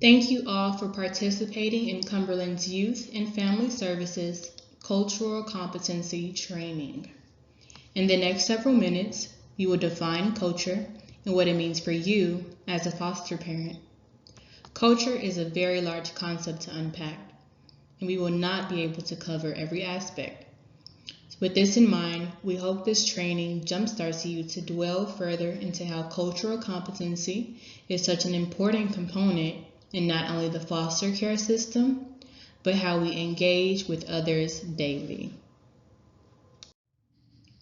Thank you all for participating in Cumberland's Youth and Family Services Cultural Competency Training. In the next several minutes, we will define culture and what it means for you as a foster parent. Culture is a very large concept to unpack, and we will not be able to cover every aspect. With this in mind, we hope this training jumpstarts you to dwell further into how cultural competency is such an important component in not only the foster care system, but how we engage with others daily.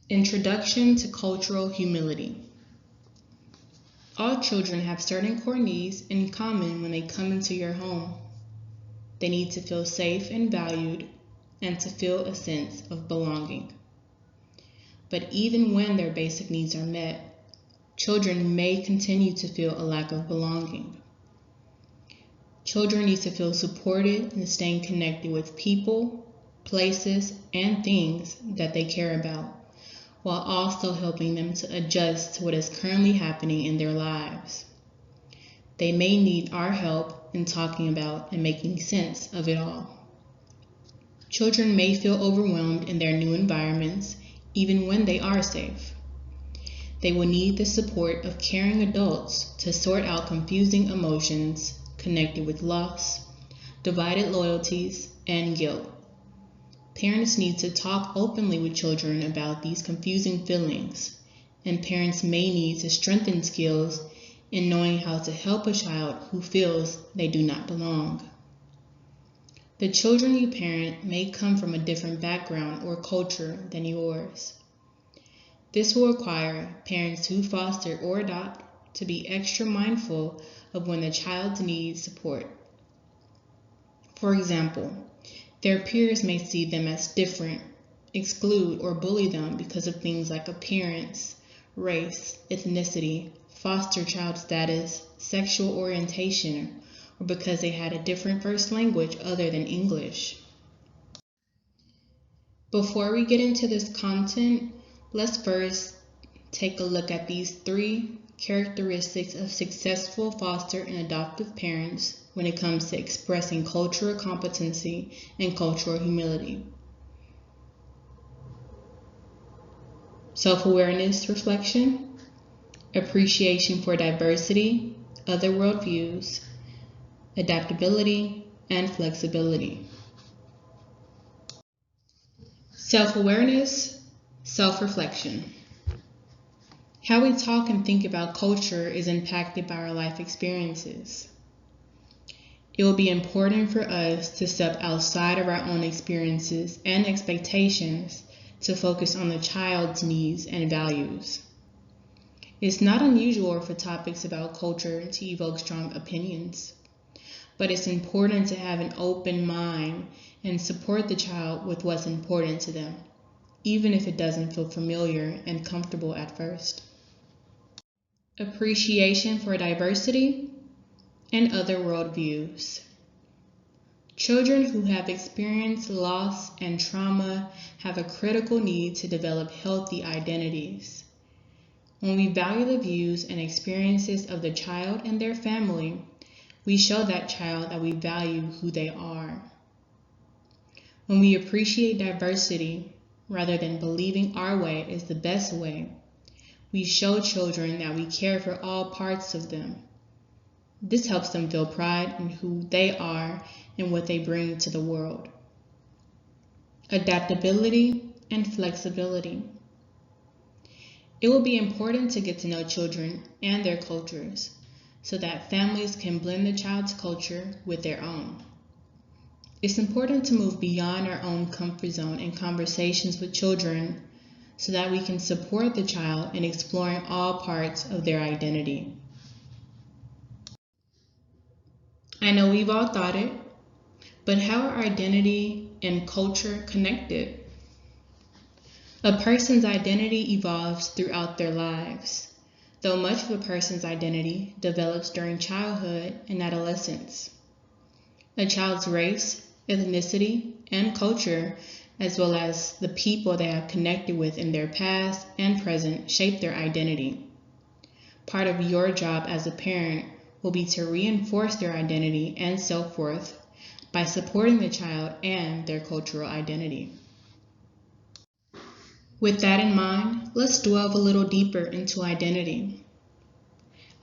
Introduction to cultural humility. All children have certain core needs in common when they come into your home. They need to feel safe and valued, and to feel a sense of belonging. But even when their basic needs are met, children may continue to feel a lack of belonging. Children need to feel supported and staying connected with people, places, and things that they care about, while also helping them to adjust to what is currently happening in their lives. They may need our help in talking about and making sense of it all. Children may feel overwhelmed in their new environments, even when they are safe. They will need the support of caring adults to sort out confusing emotions connected with loss, divided loyalties, and guilt. Parents need to talk openly with children about these confusing feelings, and parents may need to strengthen skills in knowing how to help a child who feels they do not belong. The children you parent may come from a different background or culture than yours. This will require parents who foster or adopt to be extra mindful of when the child needs support. For example, their peers may see them as different, exclude or bully them because of things like appearance, race, ethnicity, foster child status, sexual orientation, or because they had a different first language other than English. Before we get into this content, let's first take a look at these 3 characteristics of successful foster and adoptive parents when it comes to expressing cultural competency and cultural humility. Self-awareness reflection, appreciation for diversity, other worldviews, adaptability, and flexibility. Self-awareness, self-reflection. How we talk and think about culture is impacted by our life experiences. It will be important for us to step outside of our own experiences and expectations to focus on the child's needs and values. It's not unusual for topics about culture to evoke strong opinions, but it's important to have an open mind and support the child with what's important to them, even if it doesn't feel familiar and comfortable at first. Appreciation for diversity and other worldviews. Children who have experienced loss and trauma have a critical need to develop healthy identities. When we value the views and experiences of the child and their family, we show that child that we value who they are. When we appreciate diversity, rather than believing our way is the best way, we show children that we care for all parts of them. This helps them feel pride in who they are and what they bring to the world. Adaptability and flexibility. It will be important to get to know children and their cultures so that families can blend the child's culture with their own. It's important to move beyond our own comfort zone in conversations with children so that we can support the child in exploring all parts of their identity. I know we've all thought it, but how are identity and culture connected? A person's identity evolves throughout their lives, though much of a person's identity develops during childhood and adolescence. A child's race, ethnicity, and culture, as well as the people they have connected with in their past and present, shape their identity. Part of your job as a parent will be to reinforce their identity and self-worth by supporting the child and their cultural identity. With that in mind, let's delve a little deeper into identity.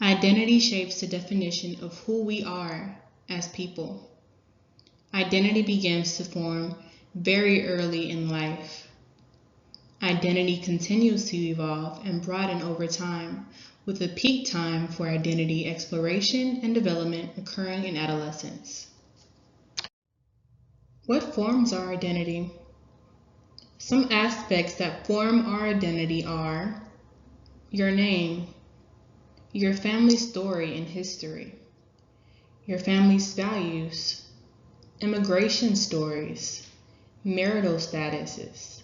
Identity shapes the definition of who we are as people. Identity begins to form very early in life. Identity continues to evolve and broaden over time, with a peak time for identity exploration and development occurring in adolescence. What forms our identity? Some aspects that form our identity are your name, your family story and history, your family's values, immigration stories, marital statuses,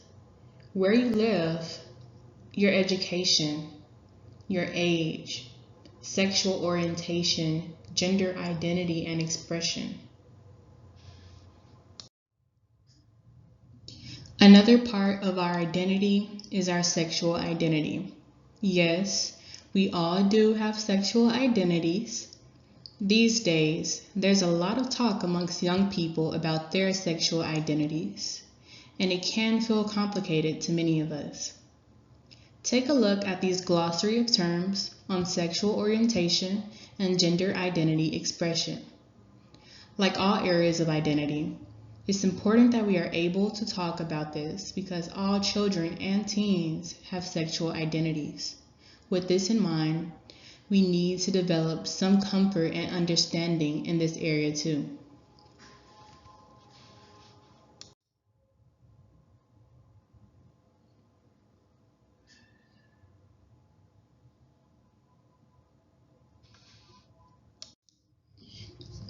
where you live, your education, your age, sexual orientation, gender identity and expression. Another part of our identity is our sexual identity. Yes, we all do have sexual identities. These days, there's a lot of talk amongst young people about their sexual identities, and it can feel complicated to many of us. Take a look at these glossary of terms on sexual orientation and gender identity expression. Like all areas of identity, it's important that we are able to talk about this because all children and teens have sexual identities. With this in mind, we need to develop some comfort and understanding in this area too.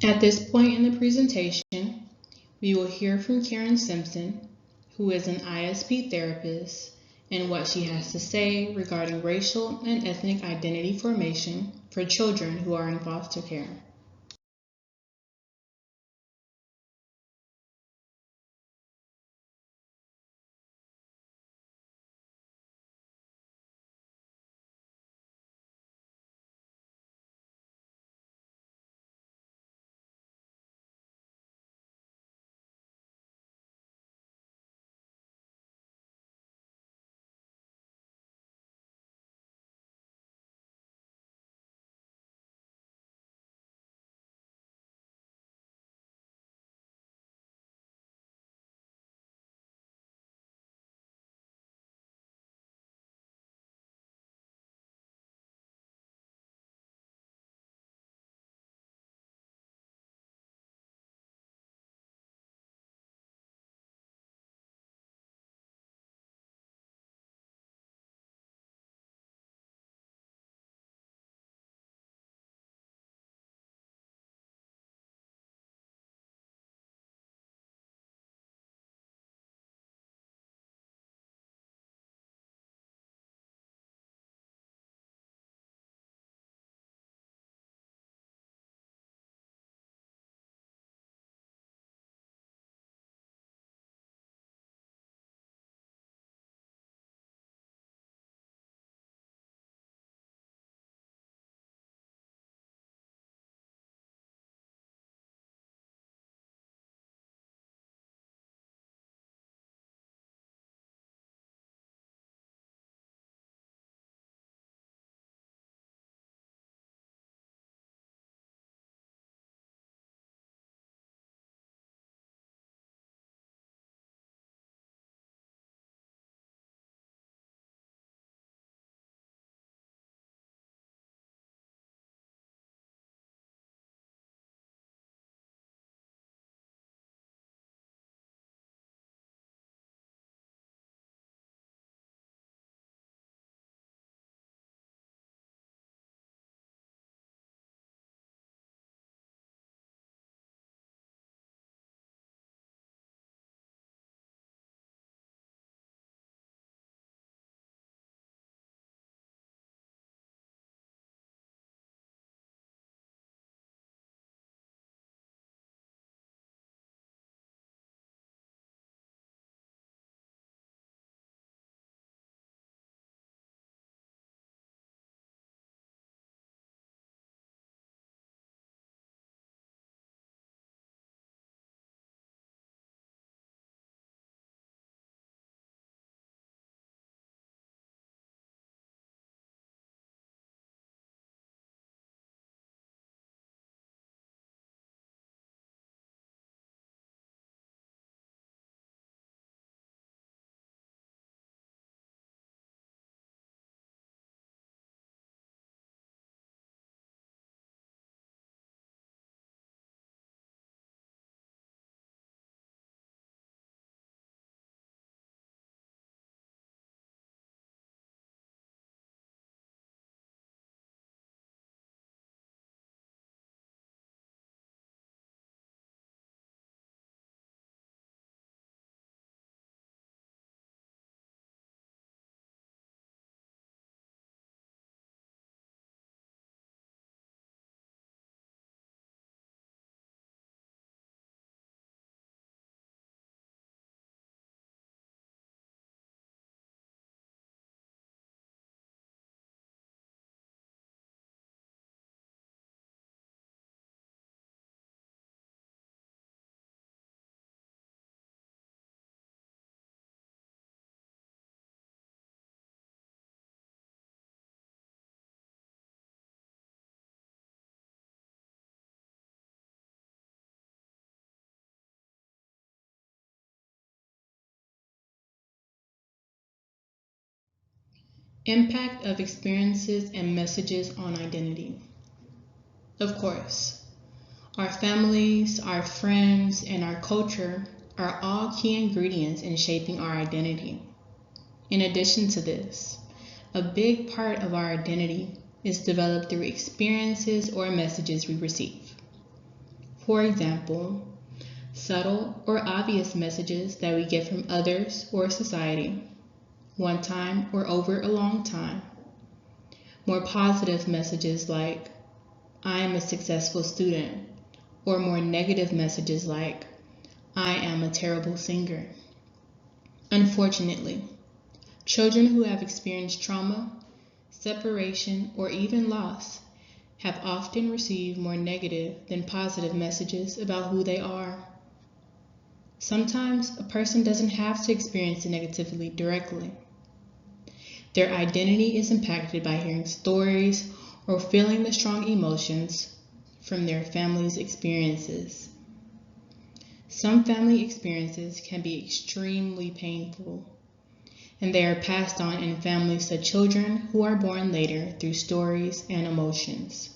At this point in the presentation, we will hear from Karen Simpson, who is an ISP therapist, and what she has to say regarding racial and ethnic identity formation for children who are in foster care. Impact of experiences and messages on identity. Of course, our families, our friends, and our culture are all key ingredients in shaping our identity. In addition to this, a big part of our identity is developed through experiences or messages we receive. For example, subtle or obvious messages that we get from others or society, one time or over a long time. More positive messages like, I am a successful student, or more negative messages like, I am a terrible singer. Unfortunately, children who have experienced trauma, separation, or even loss have often received more negative than positive messages about who they are. Sometimes a person doesn't have to experience it negatively directly. Their identity is impacted by hearing stories or feeling the strong emotions from their family's experiences. Some family experiences can be extremely painful, and they are passed on in families to children who are born later through stories and emotions.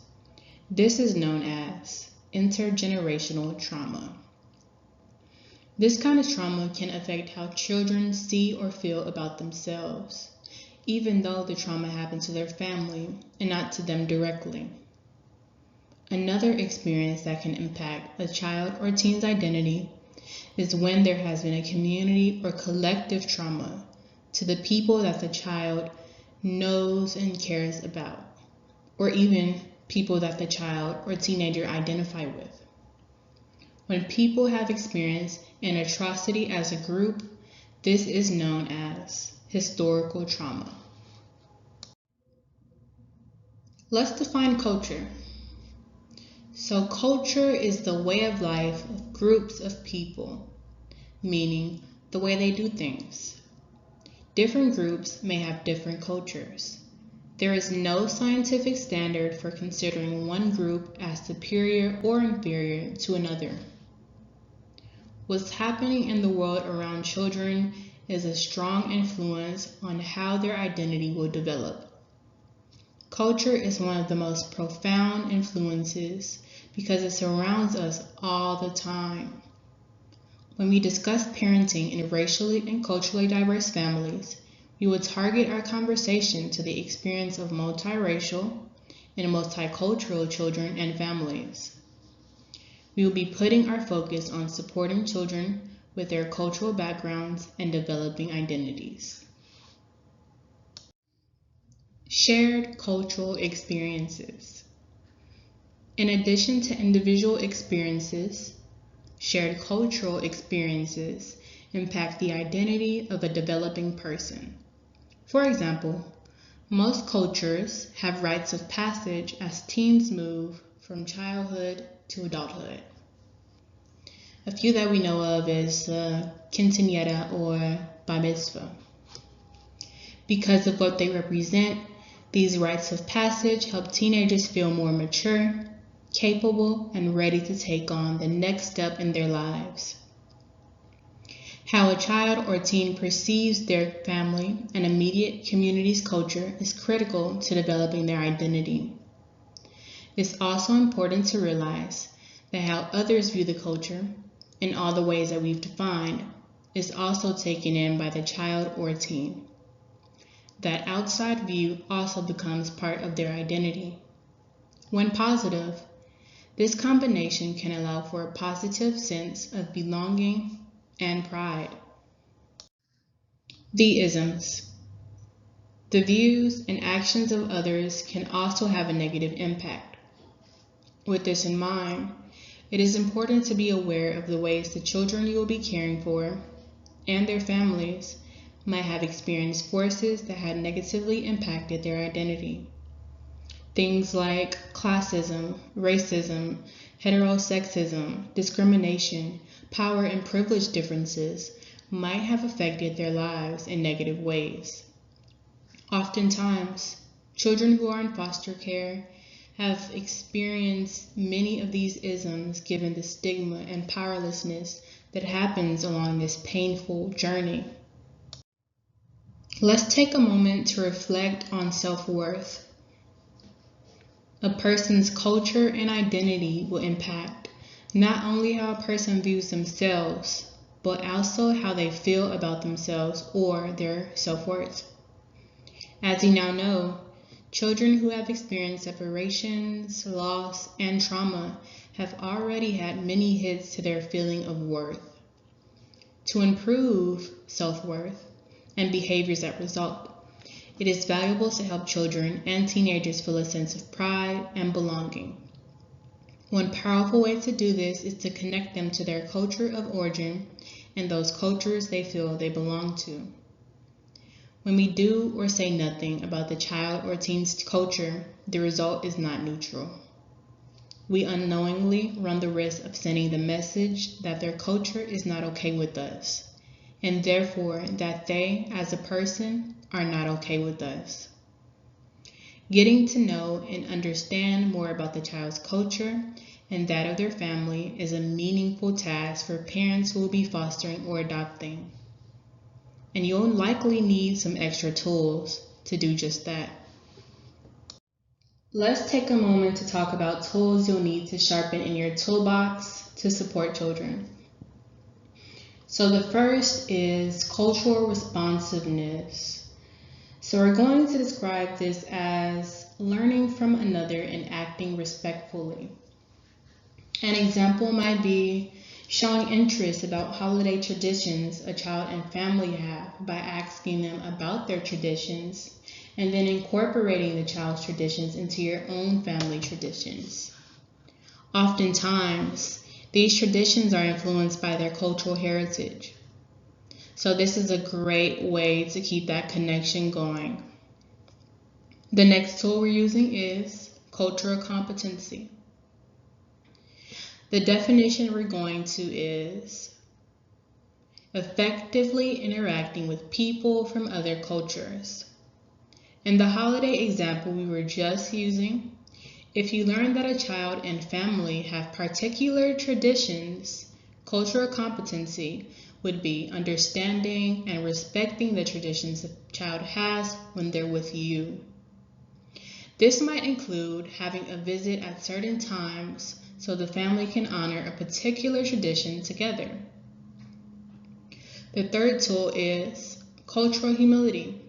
This is known as intergenerational trauma. This kind of trauma can affect how children see or feel about themselves, even though the trauma happened to their family and not to them directly. Another experience that can impact a child or teen's identity is when there has been a community or collective trauma to the people that the child knows and cares about, or even people that the child or teenager identify with. When people have experienced an atrocity as a group, this is known as historical trauma. Let's define culture. So culture is the way of life of groups of people, meaning the way they do things. Different groups may have different cultures. There is no scientific standard for considering one group as superior or inferior to another. What's happening in the world around children is a strong influence on how their identity will develop. Culture is one of the most profound influences because it surrounds us all the time. When we discuss parenting in racially and culturally diverse families, we will target our conversation to the experience of multiracial and multicultural children and families. We will be putting our focus on supporting children with their cultural backgrounds and developing identities. Shared cultural experiences. In addition to individual experiences, shared cultural experiences impact the identity of a developing person. For example, most cultures have rites of passage as teens move from childhood to adulthood. A few that we know of is quinceañera or bar mitzvah. Because of what they represent, these rites of passage help teenagers feel more mature, capable, and ready to take on the next step in their lives. How a child or teen perceives their family and immediate community's culture is critical to developing their identity. It's also important to realize that how others view the culture, in all the ways that we've defined, is also taken in by the child or teen. That outside view also becomes part of their identity. When positive, this combination can allow for a positive sense of belonging and pride. The isms. The views and actions of others can also have a negative impact. With this in mind, it is important to be aware of the ways the children you will be caring for and their families might have experienced forces that had negatively impacted their identity. Things like classism, racism, heterosexism, discrimination, power and privilege differences might have affected their lives in negative ways. Oftentimes, children who are in foster care have experienced many of these isms given the stigma and powerlessness that happens along this painful journey. Let's take a moment to reflect on self-worth. A person's culture and identity will impact not only how a person views themselves, but also how they feel about themselves or their self-worth. As you now know, children who have experienced separations, loss, and trauma have already had many hits to their feeling of worth. To improve self-worth and behaviors that result, it is valuable to help children and teenagers feel a sense of pride and belonging. One powerful way to do this is to connect them to their culture of origin and those cultures they feel they belong to. When we do or say nothing about the child or teen's culture, the result is not neutral. We unknowingly run the risk of sending the message that their culture is not okay with us, and therefore that they, as a person, are not okay with us. Getting to know and understand more about the child's culture and that of their family is a meaningful task for parents who will be fostering or adopting. And you'll likely need some extra tools to do just that. Let's take a moment to talk about tools you'll need to sharpen in your toolbox to support children. So the first is cultural responsiveness. So we're going to describe this as learning from another and acting respectfully. An example might be showing interest about holiday traditions a child and family have by asking them about their traditions and then incorporating the child's traditions into your own family traditions. Oftentimes, these traditions are influenced by their cultural heritage. So this is a great way to keep that connection going. The next tool we're using is cultural competency. The definition we're going to is effectively interacting with people from other cultures. In the holiday example we were just using, if you learn that a child and family have particular traditions, cultural competency would be understanding and respecting the traditions the child has when they're with you. This might include having a visit at certain times so the family can honor a particular tradition together. The third tool is cultural humility.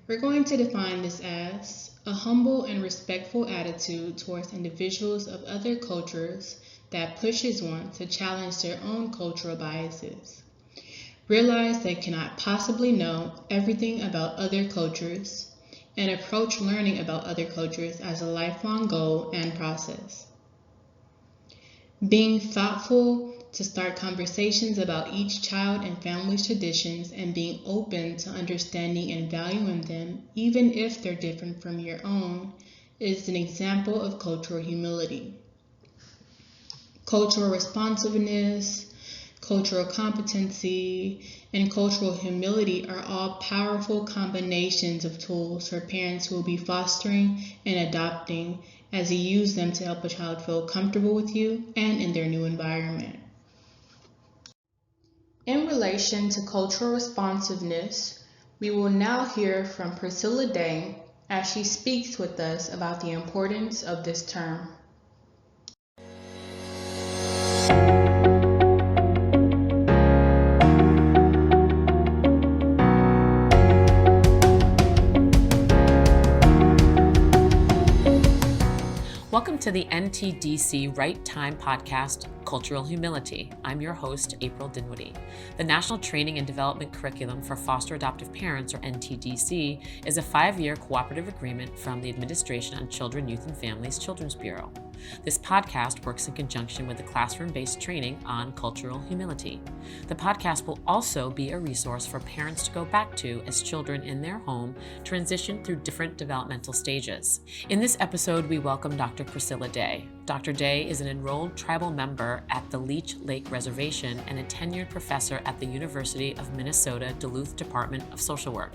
We're going to define this as a humble and respectful attitude towards individuals of other cultures that pushes one to challenge their own cultural biases. Realize they cannot possibly know everything about other cultures and approach learning about other cultures as a lifelong goal and process. Being thoughtful to start conversations about each child and family's traditions and being open to understanding and valuing them, even if they're different from your own, is an example of cultural humility. Cultural responsiveness, cultural competency, and cultural humility are all powerful combinations of tools for parents who will be fostering and adopting as you use them to help a child feel comfortable with you and in their new environment. In relation to cultural responsiveness, we will now hear from Priscilla Day as she speaks with us about the importance of this term. Welcome to the NTDC Right Time podcast, Cultural Humility. I'm your host, April Dinwiddie. The National Training and Development Curriculum for Foster Adoptive Parents, or NTDC, is a 5-year cooperative agreement from the Administration on Children, Youth, and Families Children's Bureau. This podcast works in conjunction with the classroom-based training on cultural humility. The podcast will also be a resource for parents to go back to as children in their home transition through different developmental stages. In this episode, we welcome Dr. Priscilla Day. Dr. Day is an enrolled tribal member at the Leech Lake Reservation and a tenured professor at the University of Minnesota Duluth Department of Social Work.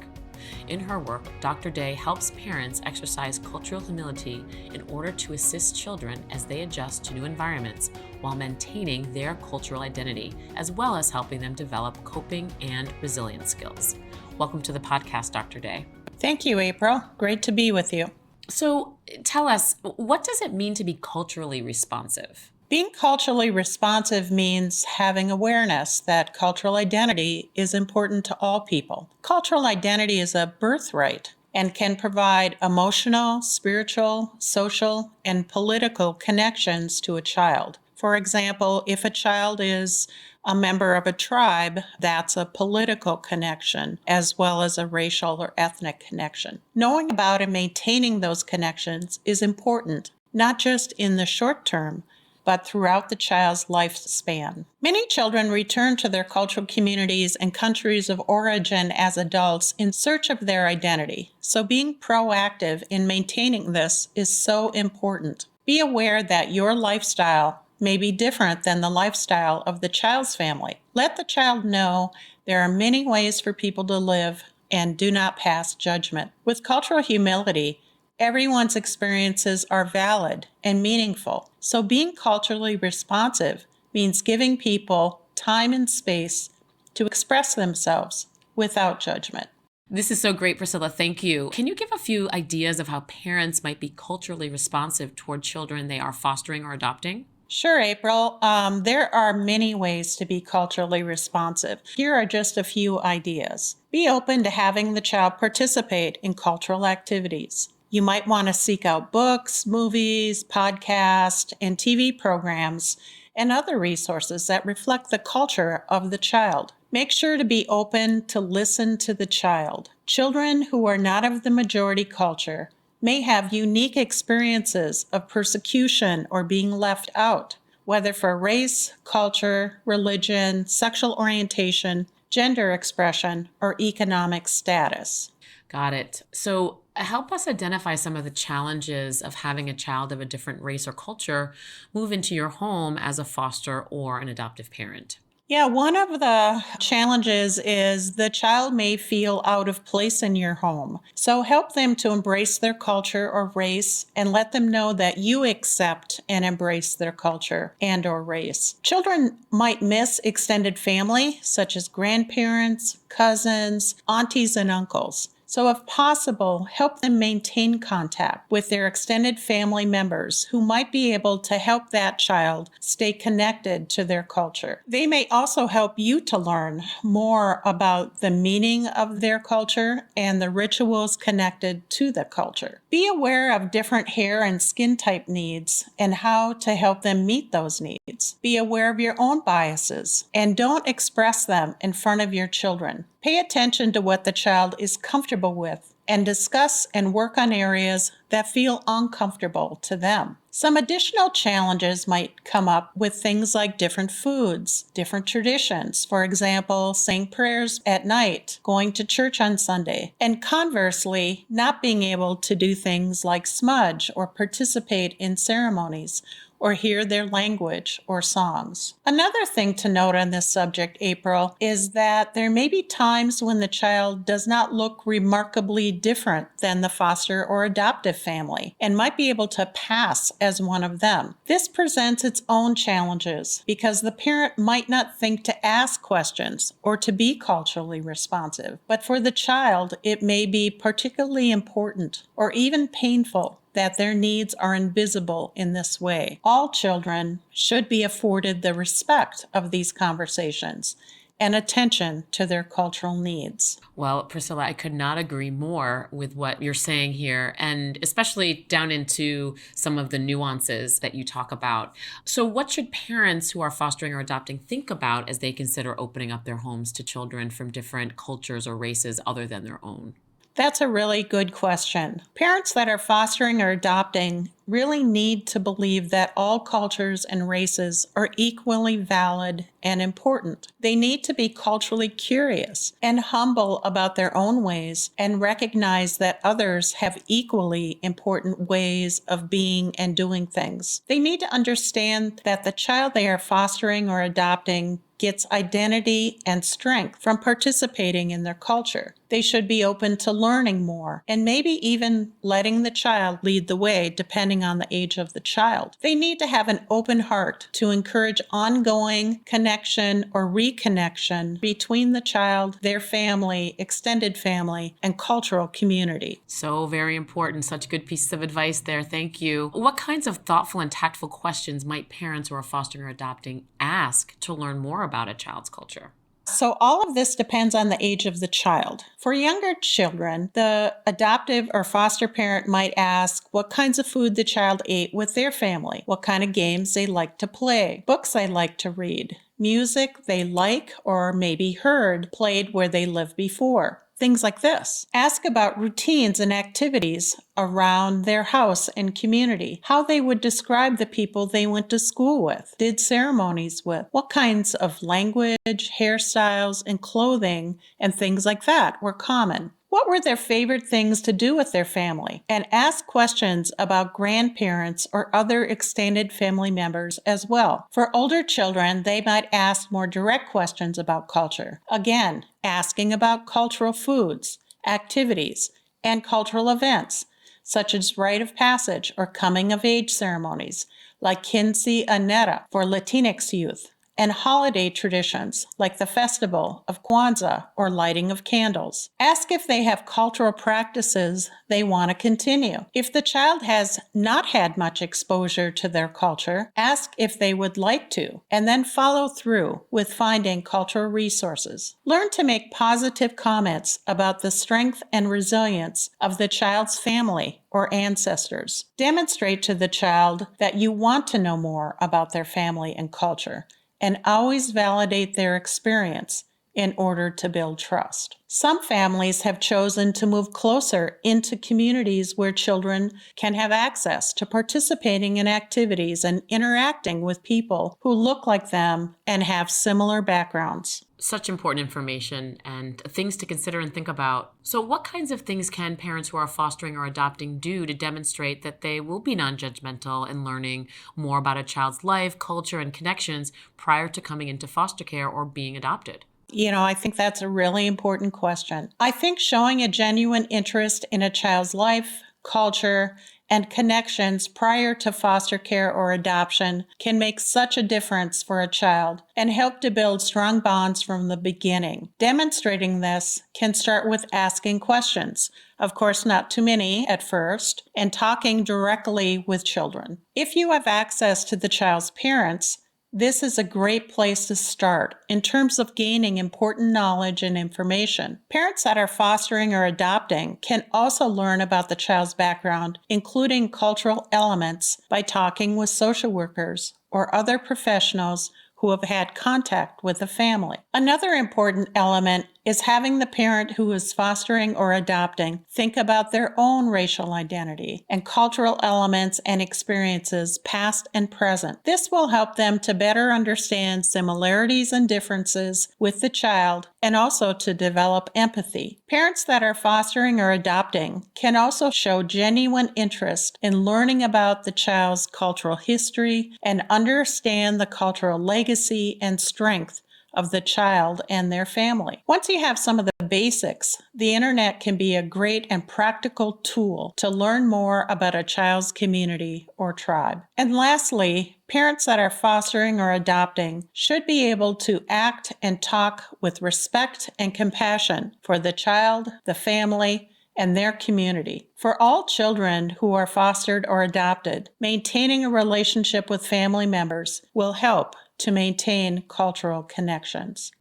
In her work, Dr. Day helps parents exercise cultural humility in order to assist children as they adjust to new environments while maintaining their cultural identity, as well as helping them develop coping and resilience skills. Welcome to the podcast, Dr. Day. Thank you, April. Great to be with you. So tell us, what does it mean to be culturally responsive? Being culturally responsive means having awareness that cultural identity is important to all people. Cultural identity is a birthright and can provide emotional, spiritual, social, and political connections to a child. For example, if a child is a member of a tribe, that's a political connection as well as a racial or ethnic connection. Knowing about and maintaining those connections is important, not just in the short term, but throughout the child's lifespan. Many children return to their cultural communities and countries of origin as adults in search of their identity. So being proactive in maintaining this is so important. Be aware that your lifestyle may be different than the lifestyle of the child's family. Let the child know there are many ways for people to live and do not pass judgment. With cultural humility, everyone's experiences are valid and meaningful. So being culturally responsive means giving people time and space to express themselves without judgment. This is so great, Priscilla. Thank you. Can you give a few ideas of how parents might be culturally responsive toward children they are fostering or adopting? Sure, April. There are many ways to be culturally responsive. Here are just a few ideas. Be open to having the child participate in cultural activities. You might want to seek out books, movies, podcasts, and TV programs and other resources that reflect the culture of the child. Make sure to be open to listen to the child. Children who are not of the majority culture may have unique experiences of persecution or being left out, whether for race, culture, religion, sexual orientation, gender expression, or economic status. Got it. So help us identify some of the challenges of having a child of a different race or culture move into your home as a foster or an adoptive parent. Yeah, one of the challenges is the child may feel out of place in your home. So help them to embrace their culture or race and let them know that you accept and embrace their culture and or race. Children might miss extended family, such as grandparents, cousins, aunties, and uncles. So if possible, help them maintain contact with their extended family members who might be able to help that child stay connected to their culture. They may also help you to learn more about the meaning of their culture and the rituals connected to the culture. Be aware of different hair and skin type needs and how to help them meet those needs. Be aware of your own biases and don't express them in front of your children. Pay attention to what the child is comfortable with and discuss and work on areas that feel uncomfortable to them. Some additional challenges might come up with things like different foods, different traditions, for example, saying prayers at night, going to church on Sunday, and conversely, not being able to do things like smudge or participate in ceremonies or hear their language or songs. Another thing to note on this subject, April, is that there may be times when the child does not look remarkably different than the foster or adoptive family and might be able to pass as one of them. This presents its own challenges because the parent might not think to ask questions or to be culturally responsive, but for the child, it may be particularly important or even painful that their needs are invisible in this way. All children should be afforded the respect of these conversations and attention to their cultural needs. Well, Priscilla, I could not agree more with what you're saying here, and especially down into some of the nuances that you talk about. So what should parents who are fostering or adopting think about as they consider opening up their homes to children from different cultures or races other than their own? That's a really good question. Parents that are fostering or adopting really need to believe that all cultures and races are equally valid and important. They need to be culturally curious and humble about their own ways and recognize that others have equally important ways of being and doing things. They need to understand that the child they are fostering or adopting gets identity and strength from participating in their culture. They should be open to learning more and maybe even letting the child lead the way depending on the age of the child. They need to have an open heart to encourage ongoing connection or reconnection between the child, their family, extended family, and cultural community. So very important. Such good pieces of advice there. Thank you. What kinds of thoughtful and tactful questions might parents who are fostering or adopting ask to learn more about a child's culture? So all of this depends on the age of the child. For younger children, the adoptive or foster parent might ask what kinds of food the child ate with their family, what kind of games they like to play, books they like to read, music they like or maybe heard played where they lived before. Things like this. Ask about routines and activities around their house and community, how they would describe the people they went to school with, did ceremonies with, what kinds of language, hairstyles, and clothing, and things like that were common. What were their favorite things to do with their family? And ask questions about grandparents or other extended family members as well. For older children, they might ask more direct questions about culture. Again, asking about cultural foods, activities, and cultural events, such as rite of passage or coming of age ceremonies, like quinceañera for Latinx youth, and holiday traditions like the festival of Kwanzaa or lighting of candles. Ask if they have cultural practices they want to continue. If the child has not had much exposure to their culture, ask if they would like to, and then follow through with finding cultural resources. Learn to make positive comments about the strength and resilience of the child's family or ancestors. Demonstrate to the child that you want to know more about their family and culture, and always validate their experience in order to build trust. Some families have chosen to move closer into communities where children can have access to participating in activities and interacting with people who look like them and have similar backgrounds. Such important information and things to consider and think about. So what kinds of things can parents who are fostering or adopting do to demonstrate that they will be non-judgmental in learning more about a child's life, culture, and connections prior to coming into foster care or being adopted? I think that's a really important question. I think showing a genuine interest in a child's life, culture, and connections prior to foster care or adoption can make such a difference for a child and help to build strong bonds from the beginning. Demonstrating this can start with asking questions, of course not too many at first, and talking directly with children. If you have access to the child's parents, this is a great place to start in terms of gaining important knowledge and information. Parents that are fostering or adopting can also learn about the child's background, including cultural elements, by talking with social workers or other professionals who have had contact with the family. Another important element is having the parent who is fostering or adopting think about their own racial identity and cultural elements and experiences, past and present. This will help them to better understand similarities and differences with the child and also to develop empathy. Parents that are fostering or adopting can also show genuine interest in learning about the child's cultural history and understand the cultural legacy and strength of the child and their family. Once you have some of the basics, the internet can be a great and practical tool to learn more about a child's community or tribe. And lastly, parents that are fostering or adopting should be able to act and talk with respect and compassion for the child, the family, and their community. For all children who are fostered or adopted, maintaining a relationship with family members will help to maintain cultural connections.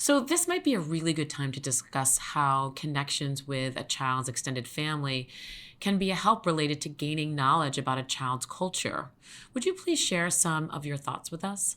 So this might be a really good time to discuss how connections with a child's extended family can be a help related to gaining knowledge about a child's culture. Would you please share some of your thoughts with us?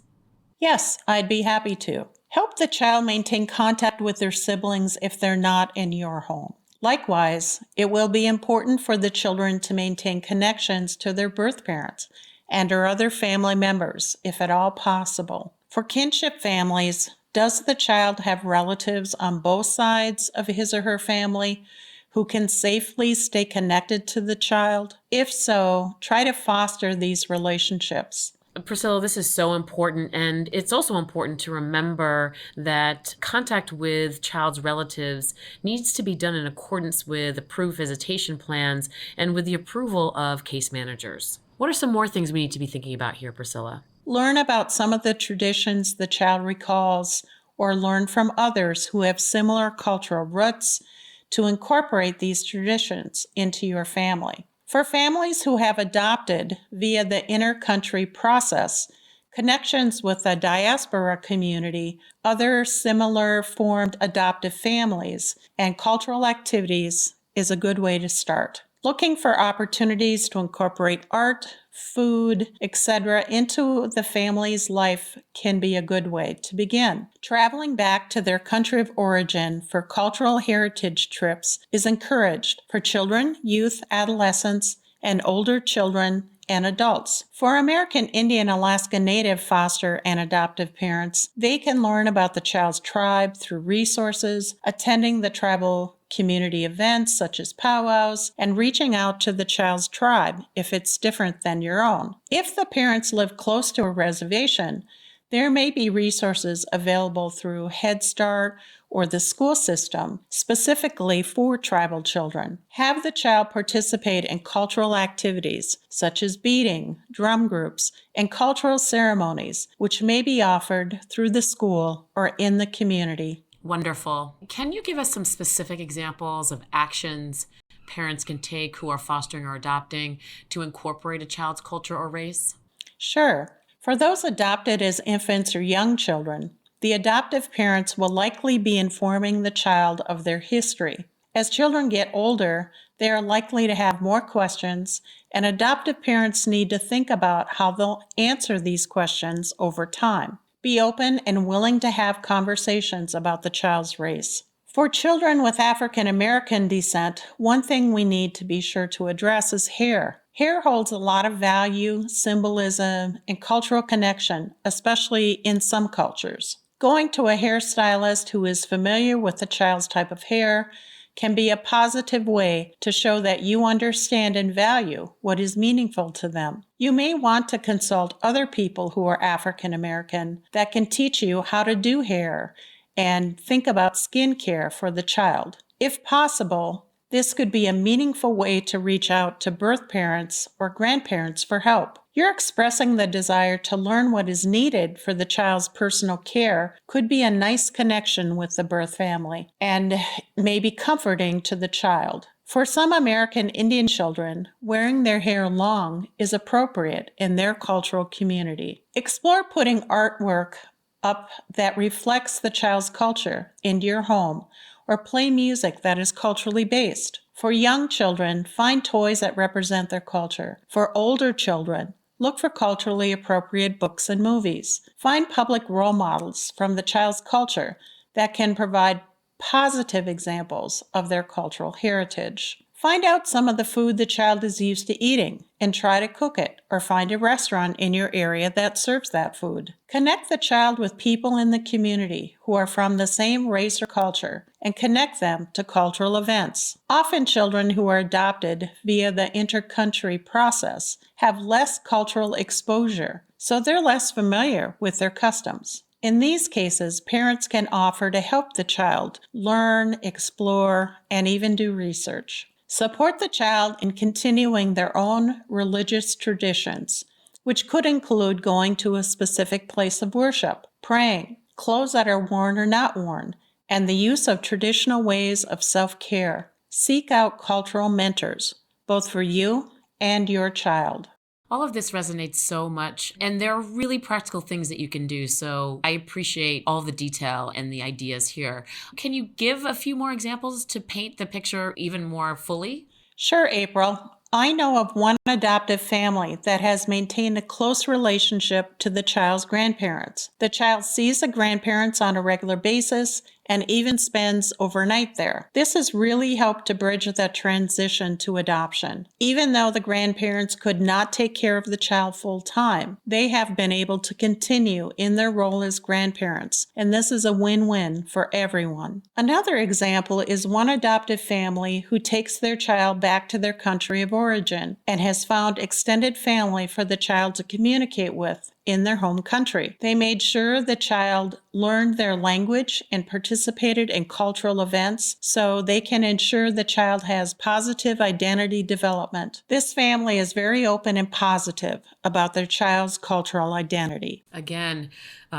Yes, I'd be happy to. Help the child maintain contact with their siblings if they're not in your home. Likewise, it will be important for the children to maintain connections to their birth parents and or other family members, if at all possible. For kinship families, does the child have relatives on both sides of his or her family who can safely stay connected to the child? If so, try to foster these relationships. Priscilla, this is so important, and it's also important to remember that contact with child's relatives needs to be done in accordance with approved visitation plans and with the approval of case managers. What are some more things we need to be thinking about here, Priscilla? Learn about some of the traditions the child recalls, or learn from others who have similar cultural roots to incorporate these traditions into your family. For families who have adopted via the inter-country process, connections with the diaspora community, other similar formed adoptive families, and cultural activities is a good way to start. Looking for opportunities to incorporate art, food, etc. into the family's life can be a good way to begin. Traveling back to their country of origin for cultural heritage trips is encouraged for children, youth, adolescents, and older children and adults. For American Indian Alaska Native foster and adoptive parents, they can learn about the child's tribe through resources, attending the tribal community events such as powwows, and reaching out to the child's tribe if it's different than your own. If the parents live close to a reservation, there may be resources available through Head Start or the school system specifically for tribal children. Have the child participate in cultural activities such as beading, drum groups, and cultural ceremonies, which may be offered through the school or in the community. Wonderful. Can you give us some specific examples of actions parents can take who are fostering or adopting to incorporate a child's culture or race? Sure. For those adopted as infants or young children, the adoptive parents will likely be informing the child of their history. As children get older, they are likely to have more questions, and adoptive parents need to think about how they'll answer these questions over time. Be open and willing to have conversations about the child's race. For children with African American descent, one thing we need to be sure to address is hair. Hair holds a lot of value, symbolism, and cultural connection, especially in some cultures. Going to a hairstylist who is familiar with the child's type of hair can be a positive way to show that you understand and value what is meaningful to them. You may want to consult other people who are African American that can teach you how to do hair and think about skincare for the child. If possible, this could be a meaningful way to reach out to birth parents or grandparents for help. You're expressing the desire to learn what is needed for the child's personal care could be a nice connection with the birth family and may be comforting to the child. For some American Indian children, wearing their hair long is appropriate in their cultural community. Explore putting artwork up that reflects the child's culture into your home, or play music that is culturally based. For young children, find toys that represent their culture. For older children, look for culturally appropriate books and movies. Find public role models from the child's culture that can provide positive examples of their cultural heritage. Find out some of the food the child is used to eating and try to cook it, or find a restaurant in your area that serves that food. Connect the child with people in the community who are from the same race or culture and connect them to cultural events. Often children who are adopted via the inter-country process have less cultural exposure, so they're less familiar with their customs. In these cases, parents can offer to help the child learn, explore, and even do research. Support the child in continuing their own religious traditions, which could include going to a specific place of worship, praying, clothes that are worn or not worn, and the use of traditional ways of self-care. Seek out cultural mentors, both for you and your child. All of this resonates so much, and there are really practical things that you can do. So I appreciate all the detail and the ideas here. Can you give a few more examples to paint the picture even more fully? Sure, April. I know of one adoptive family that has maintained a close relationship to the child's grandparents. The child sees the grandparents on a regular basis and even spends overnight there. This has really helped to bridge the transition to adoption. Even though the grandparents could not take care of the child full time, they have been able to continue in their role as grandparents, and this is a win-win for everyone. Another example is one adoptive family who takes their child back to their country of origin and has found extended family for the child to communicate with in their home country. They made sure the child learned their language and participated in cultural events so they can ensure the child has positive identity development. This family is very open and positive about their child's cultural identity. Again,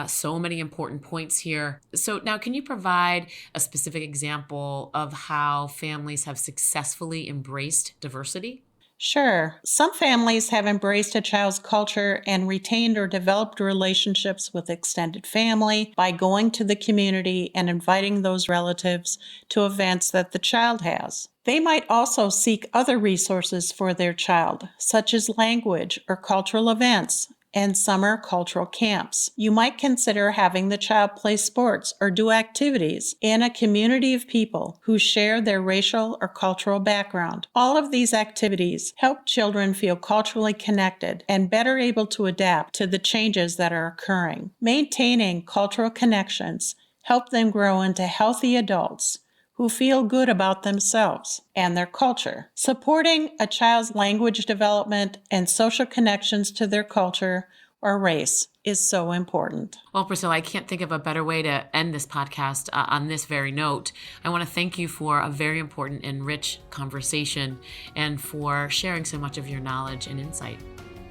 so many important points here. So now, can you provide a specific example of how families have successfully embraced diversity? Sure. Some families have embraced a child's culture and retained or developed relationships with extended family by going to the community and inviting those relatives to events that the child has. They might also seek other resources for their child, such as language or cultural events and summer cultural camps. You might consider having the child play sports or do activities in a community of people who share their racial or cultural background. All of these activities help children feel culturally connected and better able to adapt to the changes that are occurring. Maintaining cultural connections help them grow into healthy adults who feel good about themselves and their culture. Supporting a child's language development and social connections to their culture or race is so important. Well, Priscilla, I can't think of a better way to end this podcast on this very note. I want to thank you for a very important and rich conversation and for sharing so much of your knowledge and insight.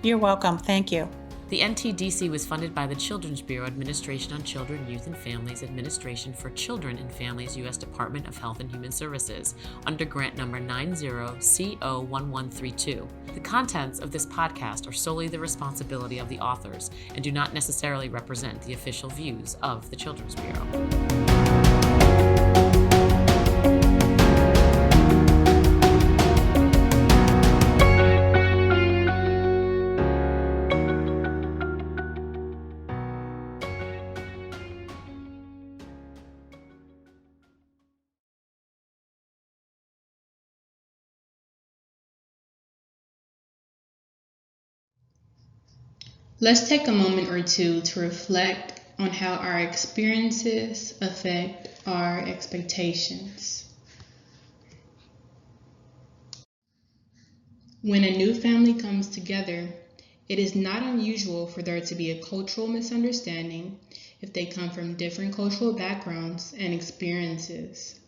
You're welcome. Thank you. The NTDC was funded by the Children's Bureau, Administration on Children, Youth, and Families, Administration for Children and Families, U.S. Department of Health and Human Services, under grant number 90CO1132. The contents of this podcast are solely the responsibility of the authors and do not necessarily represent the official views of the Children's Bureau. Let's take a moment or two to reflect on how our experiences affect our expectations. When a new family comes together, it is not unusual for there to be a cultural misunderstanding if they come from different cultural backgrounds and experiences.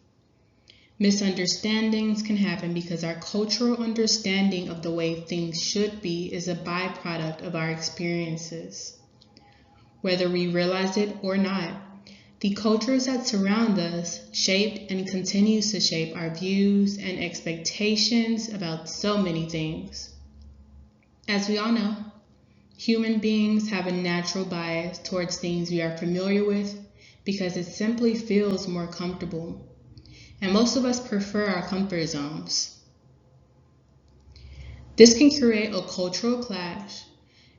Misunderstandings can happen because our cultural understanding of the way things should be is a byproduct of our experiences. Whether we realize it or not, the cultures that surround us shaped and continues to shape our views and expectations about so many things. As we all know, human beings have a natural bias towards things we are familiar with because it simply feels more comfortable. And most of us prefer our comfort zones. This can create a cultural clash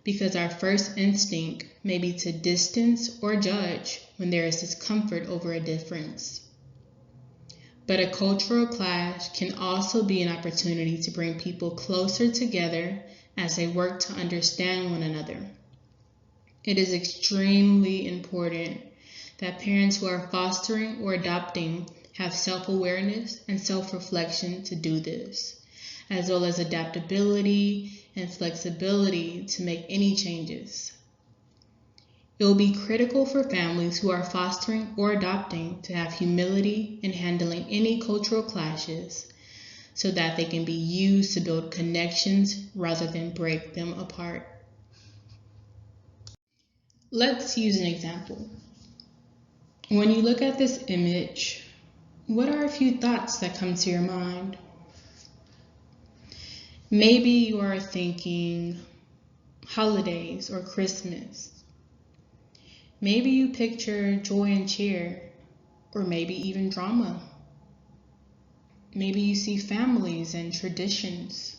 because our first instinct may be to distance or judge when there is discomfort over a difference. But a cultural clash can also be an opportunity to bring people closer together as they work to understand one another. It is extremely important that parents who are fostering or adopting have self-awareness and self-reflection to do this, as well as adaptability and flexibility to make any changes. It will be critical for families who are fostering or adopting to have humility in handling any cultural clashes so that they can be used to build connections rather than break them apart. Let's use an example. When you look at this image, what are a few thoughts that come to your mind? Maybe you are thinking holidays or Christmas. Maybe you picture joy and cheer, or maybe even drama. Maybe you see families and traditions.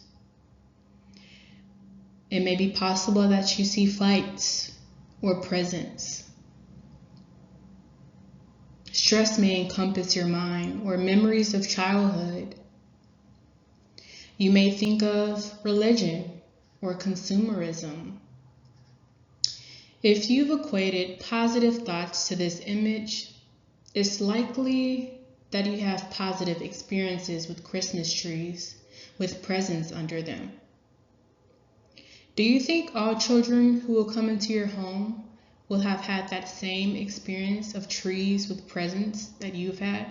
It may be possible that you see fights or presents. Stress may encompass your mind or memories of childhood. You may think of religion or consumerism. If you've equated positive thoughts to this image, it's likely that you have positive experiences with Christmas trees with presents under them. Do you think all children who will come into your home will have had that same experience of trees with presents that you've had?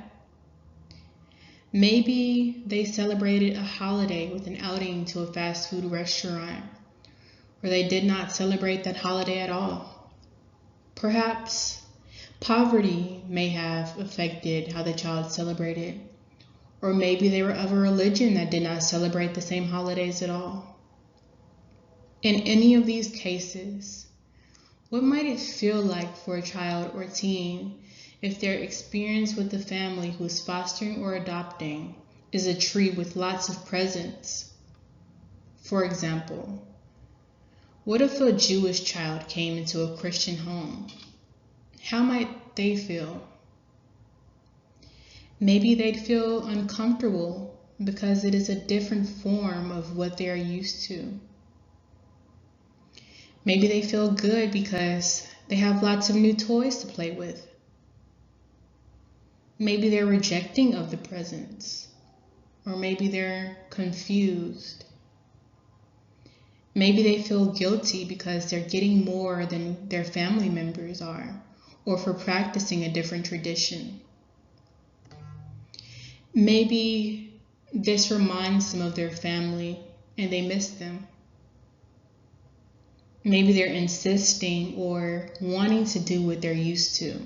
Maybe they celebrated a holiday with an outing to a fast food restaurant, or they did not celebrate that holiday at all. Perhaps poverty may have affected how the child celebrated, or maybe they were of a religion that did not celebrate the same holidays at all. In any of these cases, what might it feel like for a child or teen if their experience with the family who is fostering or adopting is a tree with lots of presents? For example, what if a Jewish child came into a Christian home? How might they feel? Maybe they'd feel uncomfortable because it is a different form of what they are used to. Maybe they feel good because they have lots of new toys to play with. Maybe they're rejecting of the presents, or maybe they're confused. Maybe they feel guilty because they're getting more than their family members are, or for practicing a different tradition. Maybe this reminds them of their family and they miss them. Maybe they're insisting or wanting to do what they're used to.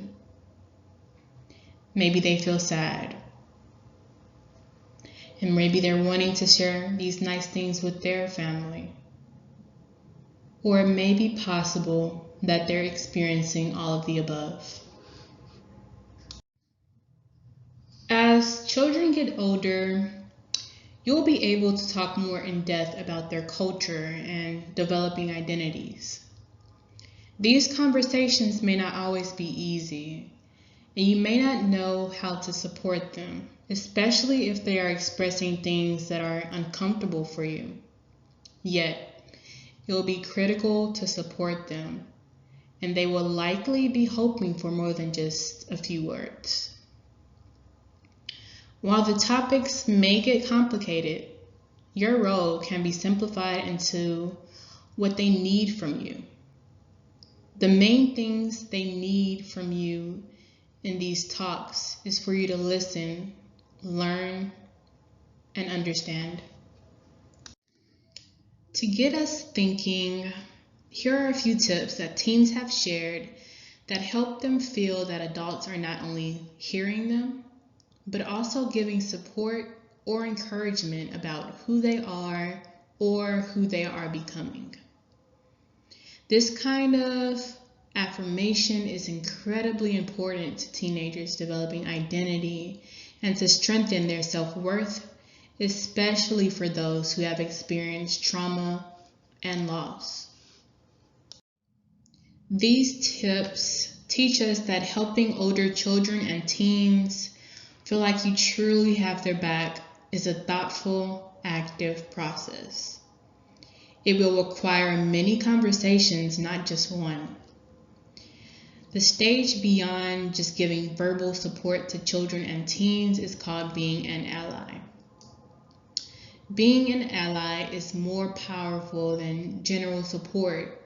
Maybe they feel sad. And maybe they're wanting to share these nice things with their family. Or it may be possible that they're experiencing all of the above. As children get older, you'll be able to talk more in depth about their culture and developing identities. These conversations may not always be easy, and you may not know how to support them, especially if they are expressing things that are uncomfortable for you. Yet, you'll be critical to support them, and they will likely be hoping for more than just a few words. While the topics may get complicated, your role can be simplified into what they need from you. The main things they need from you in these talks is for you to listen, learn, and understand. To get us thinking, here are a few tips that teens have shared that help them feel that adults are not only hearing them, but also giving support or encouragement about who they are or who they are becoming. This kind of affirmation is incredibly important to teenagers developing identity and to strengthen their self-worth, especially for those who have experienced trauma and loss. These tips teach us that helping older children and teens feel like you truly have their back is a thoughtful, active process. It will require many conversations, not just one. The stage beyond just giving verbal support to children and teens is called being an ally. Being an ally is more powerful than general support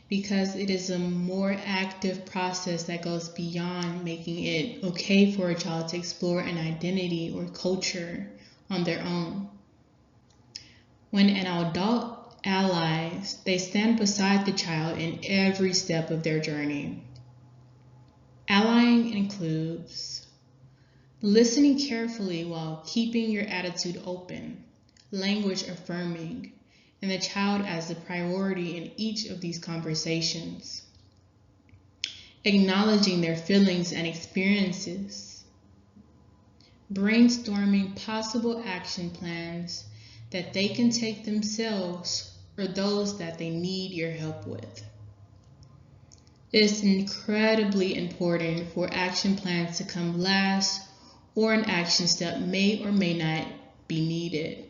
because it is a more active process that goes beyond making it okay for a child to explore an identity or culture on their own. When an adult allies, they stand beside the child in every step of their journey. Allying includes listening carefully while keeping your attitude open, language affirming, and the child as the priority in each of these conversations. Acknowledging their feelings and experiences. Brainstorming possible action plans that they can take themselves or those that they need your help with. It's incredibly important for action plans to come last, or an action step may or may not be needed.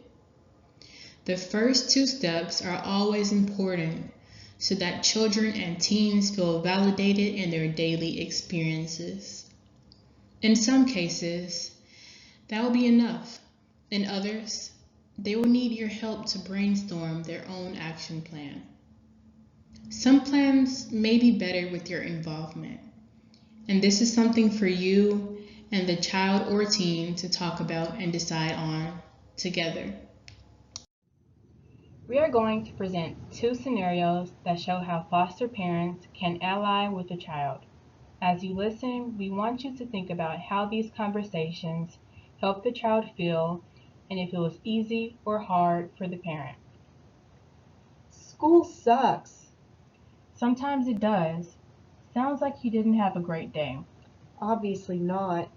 The first two steps are always important so that children and teens feel validated in their daily experiences. In some cases, that will be enough. In others, they will need your help to brainstorm their own action plan. Some plans may be better with your involvement, and this is something for you and the child or teen to talk about and decide on together. We are going to present two scenarios that show how foster parents can ally with a child. As you listen, we want you to think about how these conversations help the child feel and if it was easy or hard for the parent. School sucks. Sometimes it does. Sounds like you didn't have a great day. Obviously not.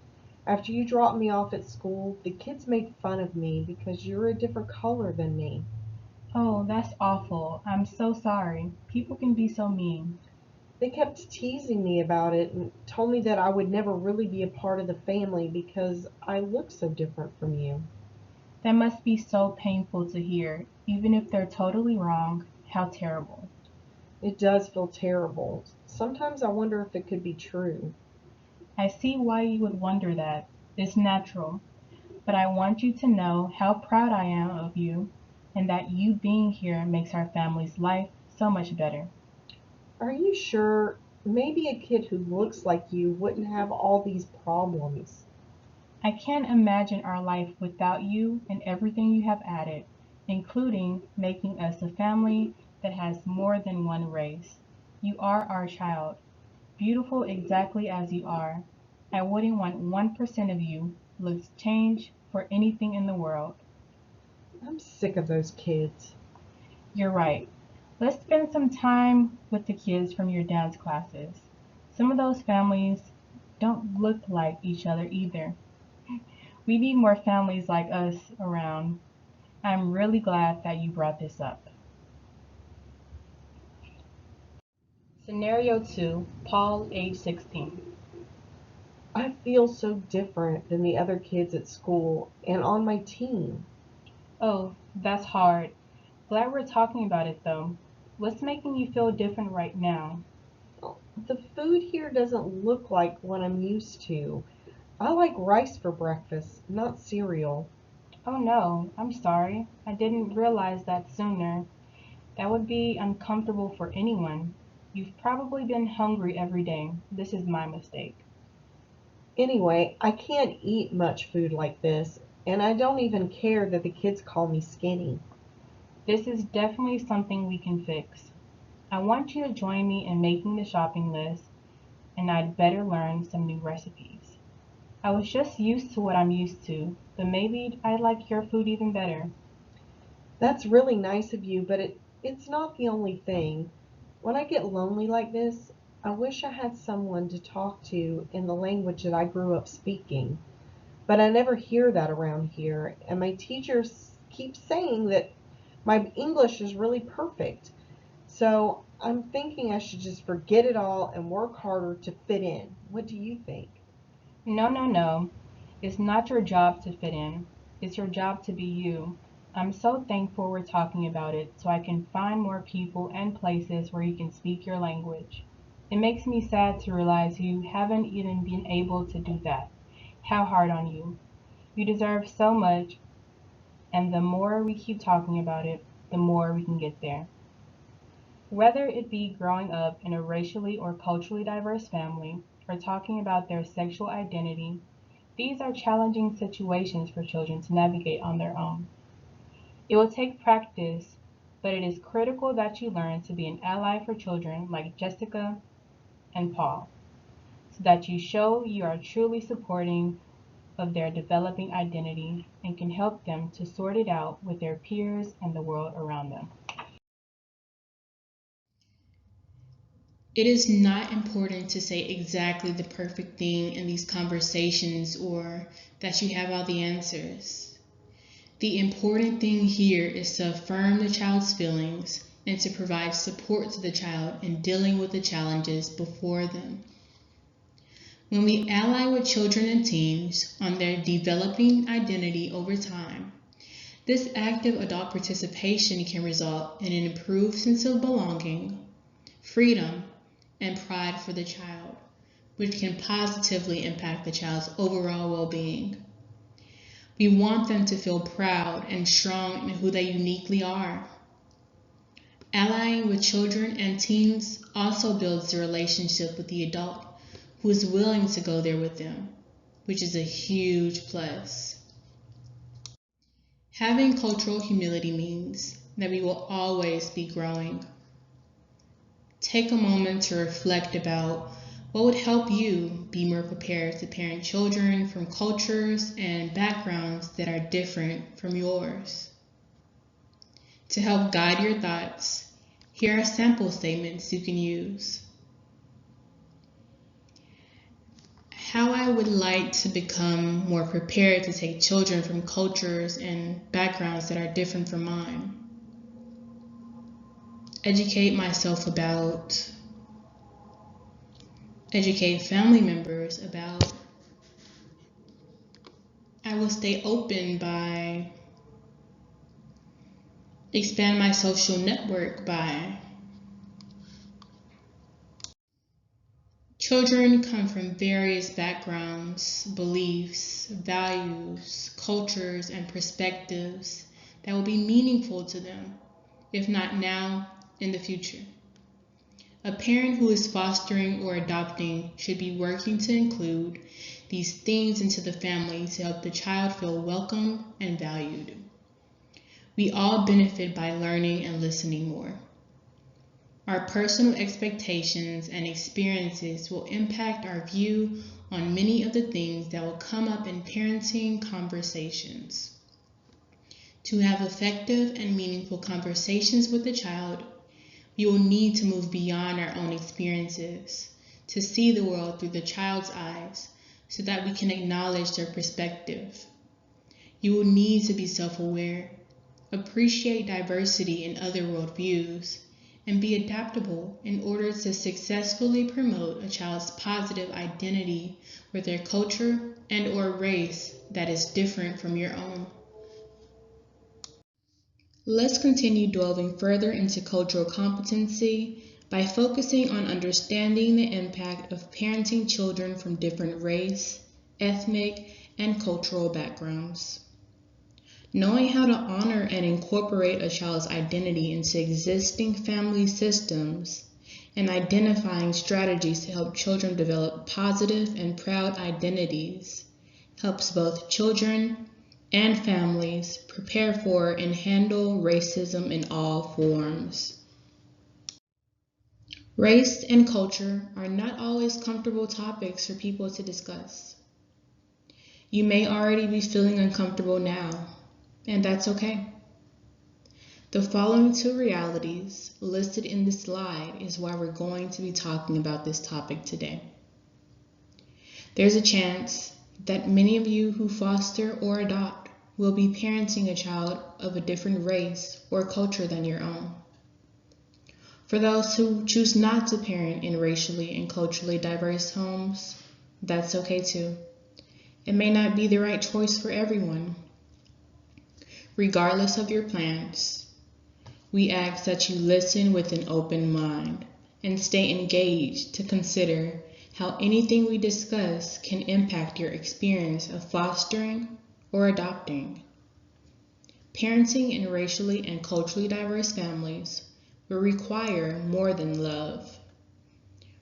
After you dropped me off at school, the kids made fun of me because you're a different color than me. Oh, that's awful. I'm so sorry. People can be so mean. They kept teasing me about it and told me that I would never really be a part of the family because I look so different from you. That must be so painful to hear, even if they're totally wrong. How terrible. It does feel terrible. Sometimes I wonder if it could be true. I see why you would wonder that. It's natural. But I want you to know how proud I am of you and that you being here makes our family's life so much better. Are you sure? Maybe a kid who looks like you wouldn't have all these problems. I can't imagine our life without you and everything you have added, including making us a family that has more than one race. You are our child, beautiful exactly as you are. I wouldn't want 1% of you looks changed for anything in the world. I'm sick of those kids. You're right. Let's spend some time with the kids from your dance classes. Some of those families don't look like each other either. We need more families like us around. I'm really glad that you brought this up. Scenario 2, Paul, age 16. I feel so different than the other kids at school and on my team. Oh, that's hard. Glad we're talking about it though. What's making you feel different right now? The food here doesn't look like what I'm used to. I like rice for breakfast, not cereal. Oh no, I'm sorry. I didn't realize that sooner. That would be uncomfortable for anyone. You've probably been hungry every day. This is my mistake. Anyway, I can't eat much food like this, and I don't even care that the kids call me skinny. This is definitely something we can fix. I want you to join me in making the shopping list, and I'd better learn some new recipes. I was just used to what I'm used to, but maybe I'd like your food even better. That's really nice of you, but it's not the only thing. When I get lonely like this, I wish I had someone to talk to in the language that I grew up speaking. But I never hear that around here, and my teachers keep saying that my English is really perfect. So I'm thinking I should just forget it all and work harder to fit in. What do you think? No, no, no. It's not your job to fit in. It's your job to be you. I'm so thankful we're talking about it so I can find more people and places where you can speak your language. It makes me sad to realize you haven't even been able to do that. How hard on you. You deserve so much, and the more we keep talking about it, the more we can get there. Whether it be growing up in a racially or culturally diverse family, or talking about their sexual identity, these are challenging situations for children to navigate on their own. It will take practice, but it is critical that you learn to be an ally for children like Jessica and Paul, so that you show you are truly supporting of their developing identity and can help them to sort it out with their peers and the world around them. It is not important to say exactly the perfect thing in these conversations or that you have all the answers. The important thing here is to affirm the child's feelings and to provide support to the child in dealing with the challenges before them. When we ally with children and teens on their developing identity over time, this active adult participation can result in an improved sense of belonging, freedom, and pride for the child, which can positively impact the child's overall well-being. We want them to feel proud and strong in who they uniquely are. Allying with children and teens also builds the relationship with the adult who is willing to go there with them, which is a huge plus. Having cultural humility means that we will always be growing. Take a moment to reflect about what would help you be more prepared to parent children from cultures and backgrounds that are different from yours. To help guide your thoughts, here are sample statements you can use. How I would like to become more prepared to take children from cultures and backgrounds that are different from mine. Educate family members about. I will stay open by. Expand my social network by. Children come from various backgrounds, beliefs, values, cultures, and perspectives that will be meaningful to them, if not now, in the future. A parent who is fostering or adopting should be working to include these things into the family to help the child feel welcome and valued. We all benefit by learning and listening more. Our personal expectations and experiences will impact our view on many of the things that will come up in parenting conversations. To have effective and meaningful conversations with the child, we will need to move beyond our own experiences to see the world through the child's eyes so that we can acknowledge their perspective. You will need to be self-aware, appreciate diversity in other worldviews, and be adaptable in order to successfully promote a child's positive identity with their culture and/or race that is different from your own. Let's continue delving further into cultural competency by focusing on understanding the impact of parenting children from different race, ethnic, and cultural backgrounds. Knowing how to honor and incorporate a child's identity into existing family systems and identifying strategies to help children develop positive and proud identities helps both children and families prepare for and handle racism in all forms. Race and culture are not always comfortable topics for people to discuss. You may already be feeling uncomfortable now, and that's okay. The following two realities listed in this slide is why we're going to be talking about this topic today. There's a chance that many of you who foster or adopt will be parenting a child of a different race or culture than your own. For those who choose not to parent in racially and culturally diverse homes, that's okay too. It may not be the right choice for everyone. Regardless of your plans, we ask that you listen with an open mind and stay engaged to consider how anything we discuss can impact your experience of fostering or adopting. Parenting in racially and culturally diverse families will require more than love.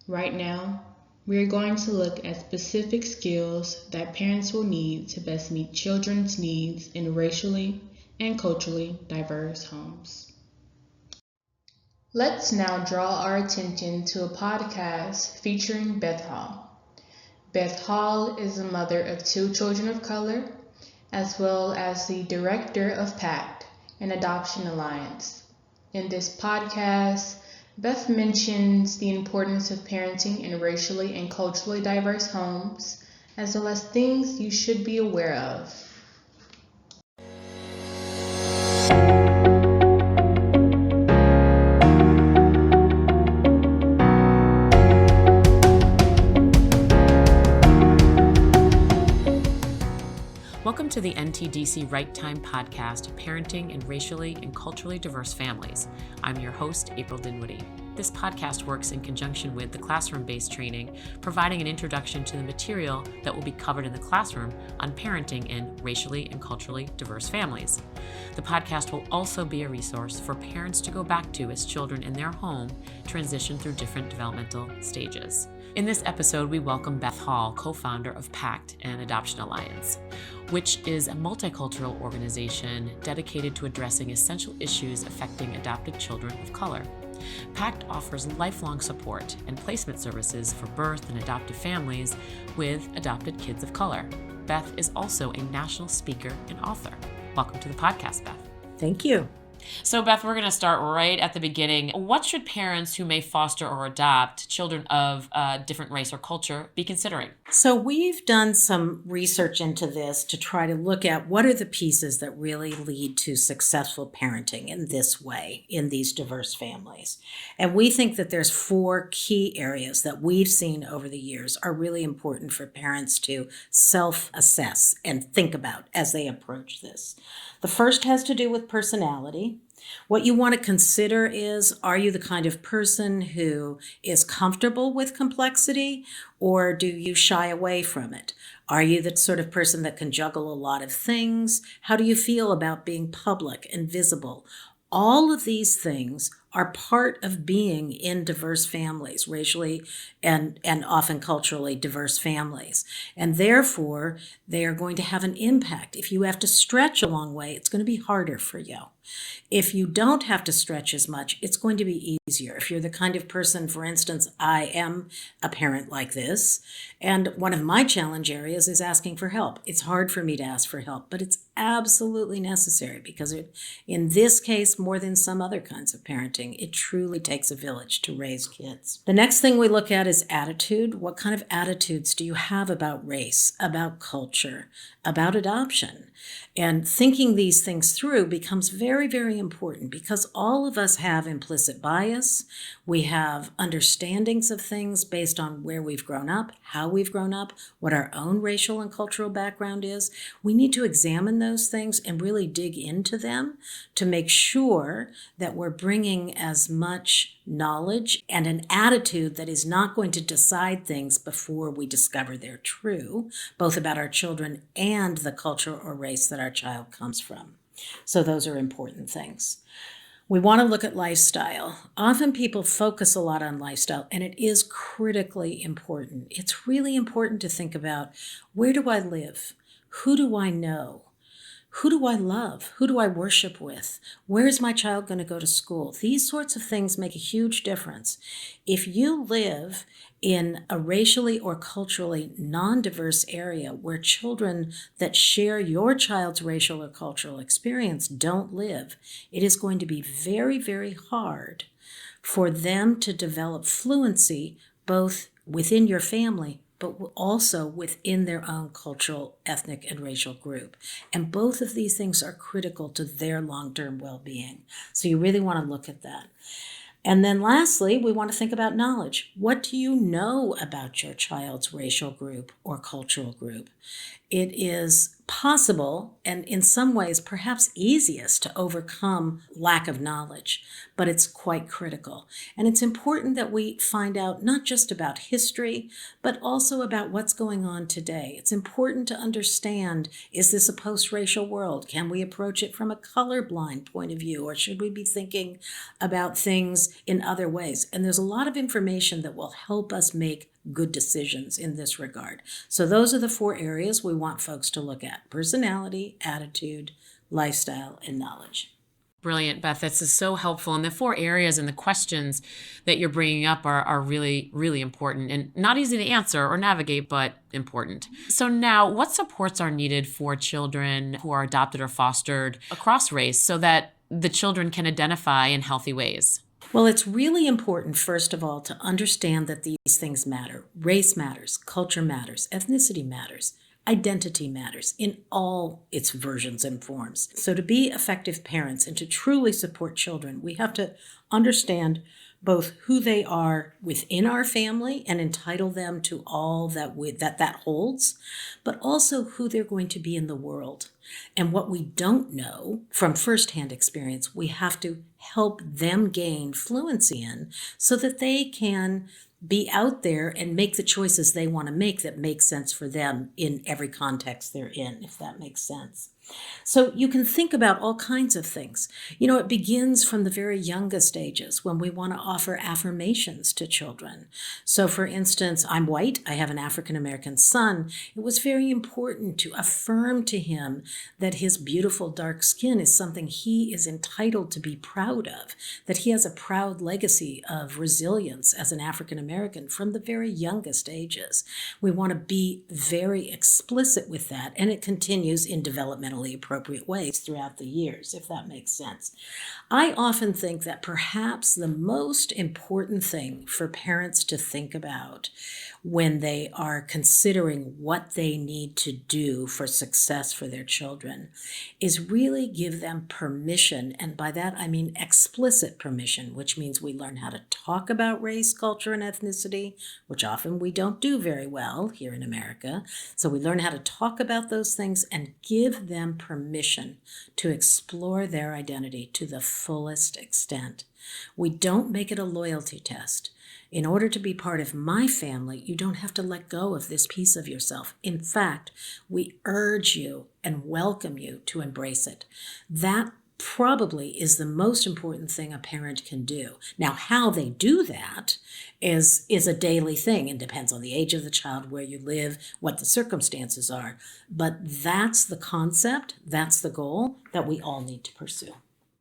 Right now, we are going to look at specific skills that parents will need to best meet children's needs in racially and culturally diverse homes. Let's now draw our attention to a podcast featuring Beth Hall. Beth Hall is a mother of 2 children of color, as well as the director of PACT, an adoption alliance. In this podcast, Beth mentions the importance of parenting in racially and culturally diverse homes, as well as things you should be aware of. Welcome to the NTDC Right Time podcast, Parenting in Racially and Culturally Diverse Families. I'm your host, April Dinwiddie. This podcast works in conjunction with the classroom-based training, providing an introduction to the material that will be covered in the classroom on parenting in racially and culturally diverse families. The podcast will also be a resource for parents to go back to as children in their home transition through different developmental stages. In this episode, we welcome Beth Hall, co-founder of PACT, an Adoption Alliance, which is a multicultural organization dedicated to addressing essential issues affecting adopted children of color. PACT offers lifelong support and placement services for birth and adoptive families with adopted kids of color. Beth is also a national speaker and author. Welcome to the podcast, Beth. Thank you. So, Beth, we're going to start right at the beginning. What should parents who may foster or adopt children of different race or culture be considering? So we've done some research into this to try to look at what are the pieces that really lead to successful parenting in this way, in these diverse families. And we think that there's 4 key areas that we've seen over the years are really important for parents to self-assess and think about as they approach this. The first has to do with personality. What you want to consider is, are you the kind of person who is comfortable with complexity, or do you shy away from it? Are you the sort of person that can juggle a lot of things? How do you feel about being public and visible? All of these things are part of being in diverse families, racially and often culturally diverse families. And therefore, they are going to have an impact. If you have to stretch a long way, it's going to be harder for you. If you don't have to stretch as much, it's going to be easier. If you're the kind of person, for instance, I am a parent like this, and one of my challenge areas is asking for help. It's hard for me to ask for help, but it's absolutely necessary because in this case, more than some other kinds of parenting, it truly takes a village to raise kids. The next thing we look at is attitude. What kind of attitudes do you have about race, about culture, about adoption? And thinking these things through becomes very, very important because all of us have implicit bias. We have understandings of things based on where we've grown up, how we've grown up, what our own racial and cultural background is. We need to examine those things and really dig into them to make sure that we're bringing as much knowledge and an attitude that is not going to decide things before we discover they're true, both about our children and the culture or race that our child comes from. So those are important things. We want to look at lifestyle. Often people focus a lot on lifestyle, and it is critically important. It's really important to think about, where do I live? Who do I know? Who do I love? Who do I worship with? Where is my child going to go to school? These sorts of things make a huge difference. If you live in a racially or culturally non-diverse area where children that share your child's racial or cultural experience don't live, it is going to be very, very hard for them to develop fluency both within your family but also within their own cultural, ethnic, and racial group. And both of these things are critical to their long-term well-being. So you really want to look at that. And then lastly, we want to think about knowledge. What do you know about your child's racial group or cultural group? It is possible, and in some ways perhaps easiest, to overcome lack of knowledge, but it's quite critical. And it's important that we find out not just about history, but also about what's going on today. It's important to understand, is this a post-racial world? Can we approach it from a colorblind point of view, or should we be thinking about things in other ways? And there's a lot of information that will help us make good decisions in this regard. So those are the 4 areas we want folks to look at: personality, attitude, lifestyle, and knowledge. Brilliant, Beth. This is so helpful. And the 4 areas and the questions that you're bringing up are really, really important and not easy to answer or navigate, but important. So now, what supports are needed for children who are adopted or fostered across race so that the children can identify in healthy ways? Well, it's really important, first of all, to understand that these things matter. Race matters, culture matters, ethnicity matters, identity matters in all its versions and forms. So to be effective parents and to truly support children, we have to understand both who they are within our family and entitle them to all that holds, but also who they're going to be in the world. And what we don't know from firsthand experience, we have to help them gain fluency in so that they can be out there and make the choices they want to make that make sense for them in every context they're in, if that makes sense. So you can think about all kinds of things. It begins from the very youngest ages when we want to offer affirmations to children. So for instance, I'm white, I have an African American son. It was very important to affirm to him that his beautiful dark skin is something he is entitled to be proud of, that he has a proud legacy of resilience as an African American from the very youngest ages. We want to be very explicit with that, and it continues in developmental appropriate ways throughout the years, if that makes sense. I often think that perhaps the most important thing for parents to think about when they are considering what they need to do for success for their children is really give them permission. And by that, I mean explicit permission, which means we learn how to talk about race, culture, and ethnicity, which often we don't do very well here in America. So we learn how to talk about those things and give them permission to explore their identity to the fullest extent. We don't make it a loyalty test. In order to be part of my family, you don't have to let go of this piece of yourself. In fact, we urge you and welcome you to embrace it. That probably is the most important thing a parent can do. Now, how they do that is a daily thing and depends on the age of the child, where you live, what the circumstances are. But that's the concept, that's the goal that we all need to pursue.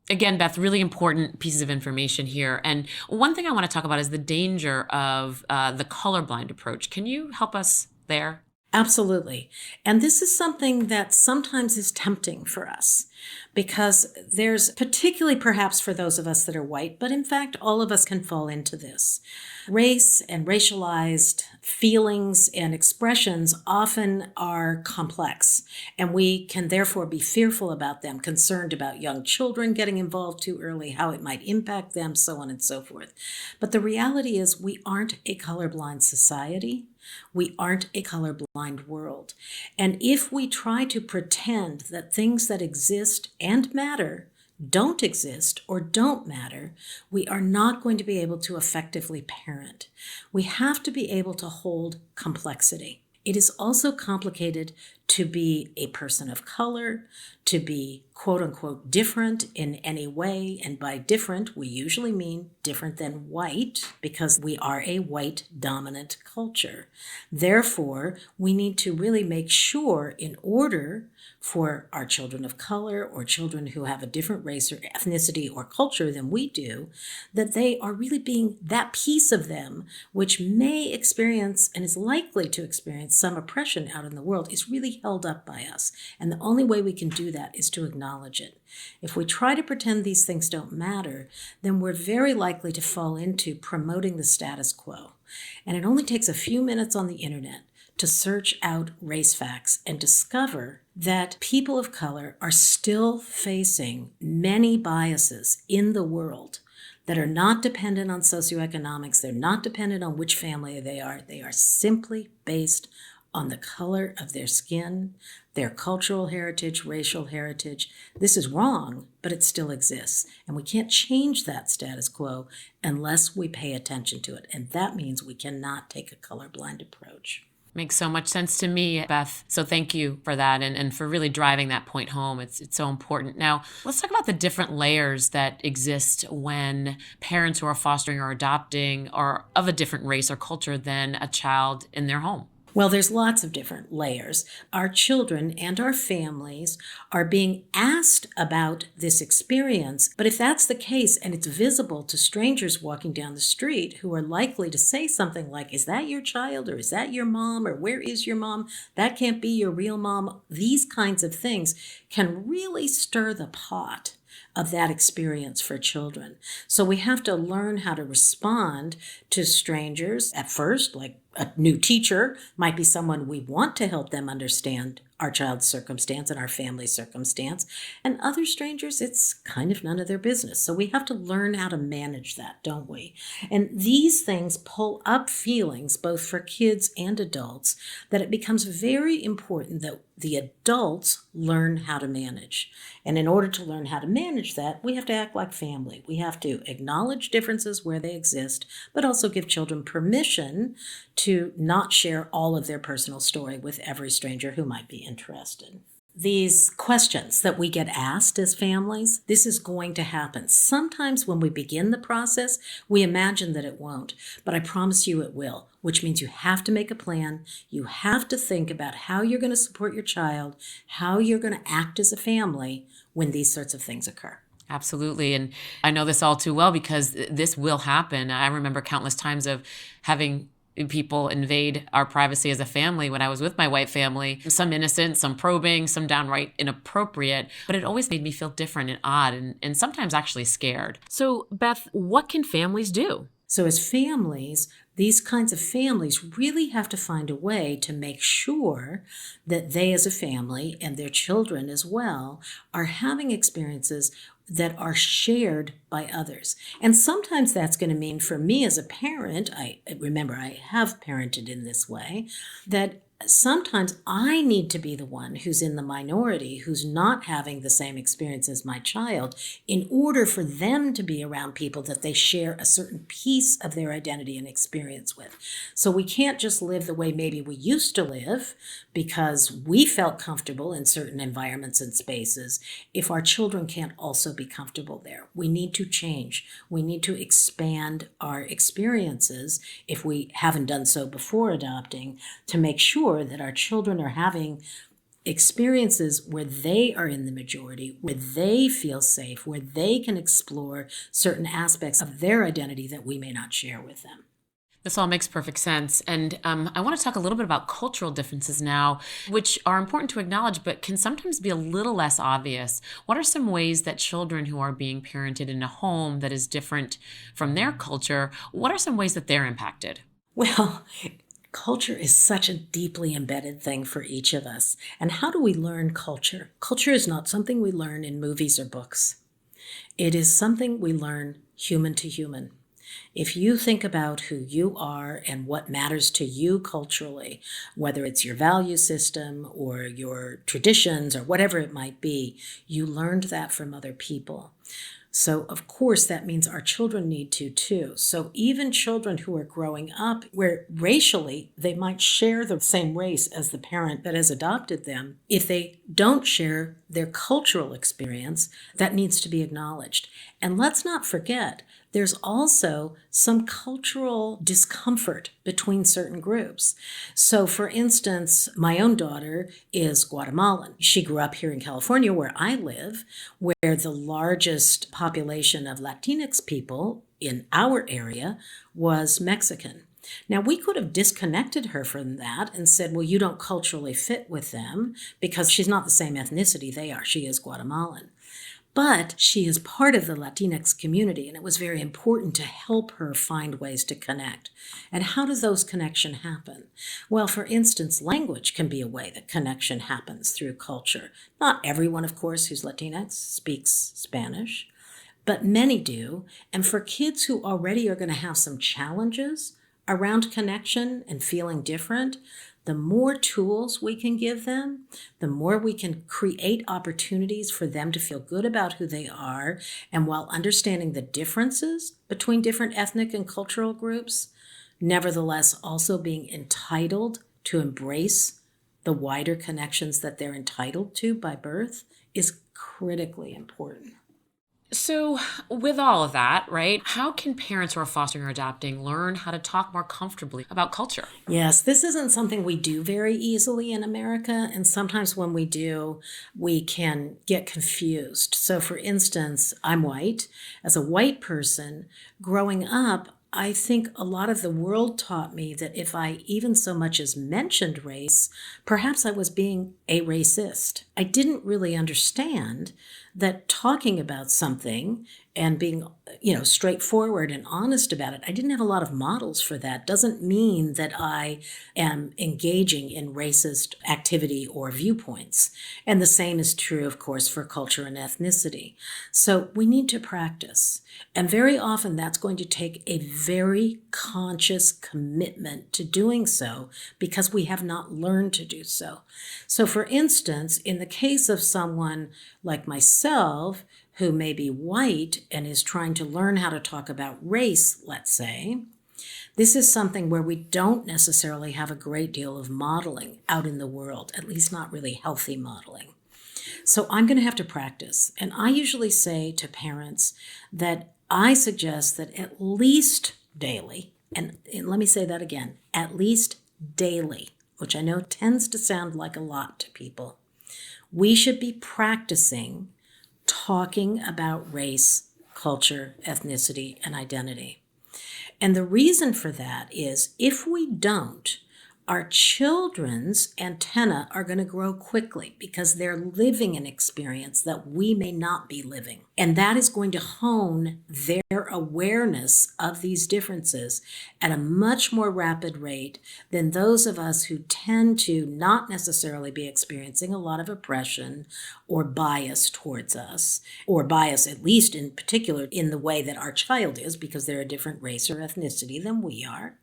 Again, Beth, really important pieces of information here. And one thing I want to talk about is the danger of the colorblind approach. Can you help us there? Absolutely. And this is something that sometimes is tempting for us because there's, particularly perhaps for those of us that are white, but in fact, all of us can fall into this. Race and racialized feelings and expressions often are complex, and we can therefore be fearful about them, concerned about young children getting involved too early, how it might impact them, so on and so forth. But the reality is we aren't a colorblind society. We aren't a colorblind world. And if we try to pretend that things that exist and matter don't exist or don't matter, we are not going to be able to effectively parent. We have to be able to hold complexity. It is also complicated to be a person of color, to be quote unquote different in any way. And by different, we usually mean different than white because we are a white dominant culture. Therefore, we need to really make sure in order for our children of color or children who have a different race or ethnicity or culture than we do, that they are really being that piece of them which may experience and is likely to experience some oppression out in the world is really held up by us. And the only way we can do that is to acknowledge it. If we try to pretend these things don't matter, then we're very likely to fall into promoting the status quo. And it only takes a few minutes on the internet to search out race facts and discover that people of color are still facing many biases in the world that are not dependent on socioeconomics. They're not dependent on which family they are. They are simply based on the color of their skin, their cultural heritage, racial heritage. This is wrong, but it still exists. And we can't change that status quo unless we pay attention to it. And that means we cannot take a colorblind approach. Makes so much sense to me, Beth. So thank you for that and for really driving that point home. It's so important. Now, let's talk about the different layers that exist when parents who are fostering or adopting are of a different race or culture than a child in their home. Well, there's lots of different layers. Our children and our families are being asked about this experience. But if that's the case and it's visible to strangers walking down the street who are likely to say something like, is that your child, or is that your mom, or where is your mom? That can't be your real mom. These kinds of things can really stir the pot of that experience for children. So we have to learn how to respond to strangers at first, like A new teacher might be someone we want to help them understand our child's circumstance and our family's circumstance. And other strangers, it's kind of none of their business. So we have to learn how to manage that, don't we? And these things pull up feelings, both for kids and adults, that it becomes very important that the adults learn how to manage. And in order to learn how to manage that, we have to act like family. We have to acknowledge differences where they exist, but also give children permission to not share all of their personal story with every stranger who might be interested. These questions that we get asked as families, this is going to happen. Sometimes when we begin the process, we imagine that it won't, but I promise you it will, which means you have to make a plan. You have to think about how you're going to support your child, how you're going to act as a family when these sorts of things occur. Absolutely. And I know this all too well because this will happen. I remember countless times of having people invade our privacy as a family when I was with my white family. Some innocent, some probing, some downright inappropriate, but it always made me feel different and odd and sometimes actually scared. So, Beth, what can families do? So as families, these kinds of families really have to find a way to make sure that they as a family and their children as well are having experiences that are shared by others. And sometimes that's going to mean, for me as a parent, I have parented in this way, that sometimes I need to be the one who's in the minority, who's not having the same experience as my child, in order for them to be around people that they share a certain piece of their identity and experience with. So we can't just live the way maybe we used to live because we felt comfortable in certain environments and spaces if our children can't also be comfortable there. We need to change. We need to expand our experiences, if we haven't done so before adopting, to make sure that our children are having experiences where they are in the majority, where they feel safe, where they can explore certain aspects of their identity that we may not share with them. This all makes perfect sense. And I want to talk a little bit about cultural differences now, which are important to acknowledge, but can sometimes be a little less obvious. What are some ways that children who are being parented in a home that is different from their culture, what are some ways that they're impacted? Well, culture is such a deeply embedded thing for each of us. And how do we learn culture? Culture is not something we learn in movies or books. It is something we learn human to human. If you think about who you are and what matters to you culturally, whether it's your value system or your traditions or whatever it might be, you learned that from other people. So, of course, that means our children need to too. So even children who are growing up where racially they might share the same race as the parent that has adopted them, if they don't share their cultural experience, that needs to be acknowledged. And let's not forget, there's also some cultural discomfort between certain groups. So, for instance, my own daughter is Guatemalan. She grew up here in California, where I live, where the largest population of Latinx people in our area was Mexican. Now, we could have disconnected her from that and said, well, you don't culturally fit with them because she's not the same ethnicity they are. She is Guatemalan. But she is part of the Latinx community, and it was very important to help her find ways to connect. And how does those connections happen? Well, for instance, language can be a way that connection happens through culture. Not everyone, of course, who's Latinx speaks Spanish, but many do. And for kids who already are going to have some challenges around connection and feeling different, the more tools we can give them, the more we can create opportunities for them to feel good about who they are, and while understanding the differences between different ethnic and cultural groups, nevertheless also being entitled to embrace the wider connections that they're entitled to by birth, is critically important. So with all of that, right, how can parents who are fostering or adopting learn how to talk more comfortably about culture? Yes, this isn't something we do very easily in America, and sometimes when we do, we can get confused. So for instance, I'm white. As a white person, growing up, I think a lot of the world taught me that if I even so much as mentioned race, perhaps I was being a racist. I didn't really understand that talking about something and being, straightforward and honest about it, I didn't have a lot of models for that. Doesn't mean that I am engaging in racist activity or viewpoints. And the same is true, of course, for culture and ethnicity. So we need to practice. And very often that's going to take a very conscious commitment to doing so because we have not learned to do so. So for instance, in the case of someone like myself, who may be white and is trying to learn how to talk about race, let's say, this is something where we don't necessarily have a great deal of modeling out in the world, at least not really healthy modeling. So I'm going to have to practice. And I usually say to parents that I suggest that at least daily, and let me say that again, at least daily, which I know tends to sound like a lot to people, we should be practicing talking about race, culture, ethnicity, and identity. And the reason for that is if we don't, our children's antenna are going to grow quickly because they're living an experience that we may not be living. And that is going to hone their awareness of these differences at a much more rapid rate than those of us who tend to not necessarily be experiencing a lot of oppression or bias towards us, or bias at least in particular in the way that our child is because they're a different race or ethnicity than we are.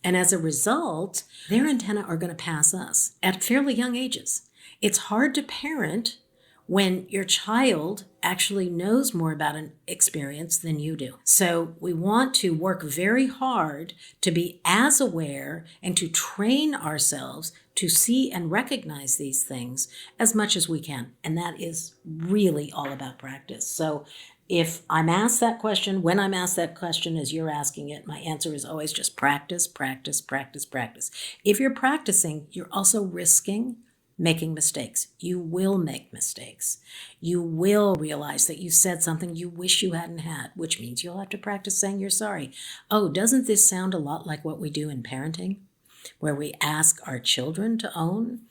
And as a result, their antennae are going to pass us at fairly young ages. It's hard to parent when your child actually knows more about an experience than you do. So we want to work very hard to be as aware and to train ourselves to see and recognize these things as much as we can. And that is really all about practice. So if I'm asked that question, when I'm asked that question as you're asking it, my answer is always just practice, practice, practice, practice. If you're practicing, you're also risking making mistakes. You will make mistakes. You will realize that you said something you wish you hadn't had, which means you'll have to practice saying you're sorry. Oh, doesn't this sound a lot like what we do in parenting, where we ask our children to own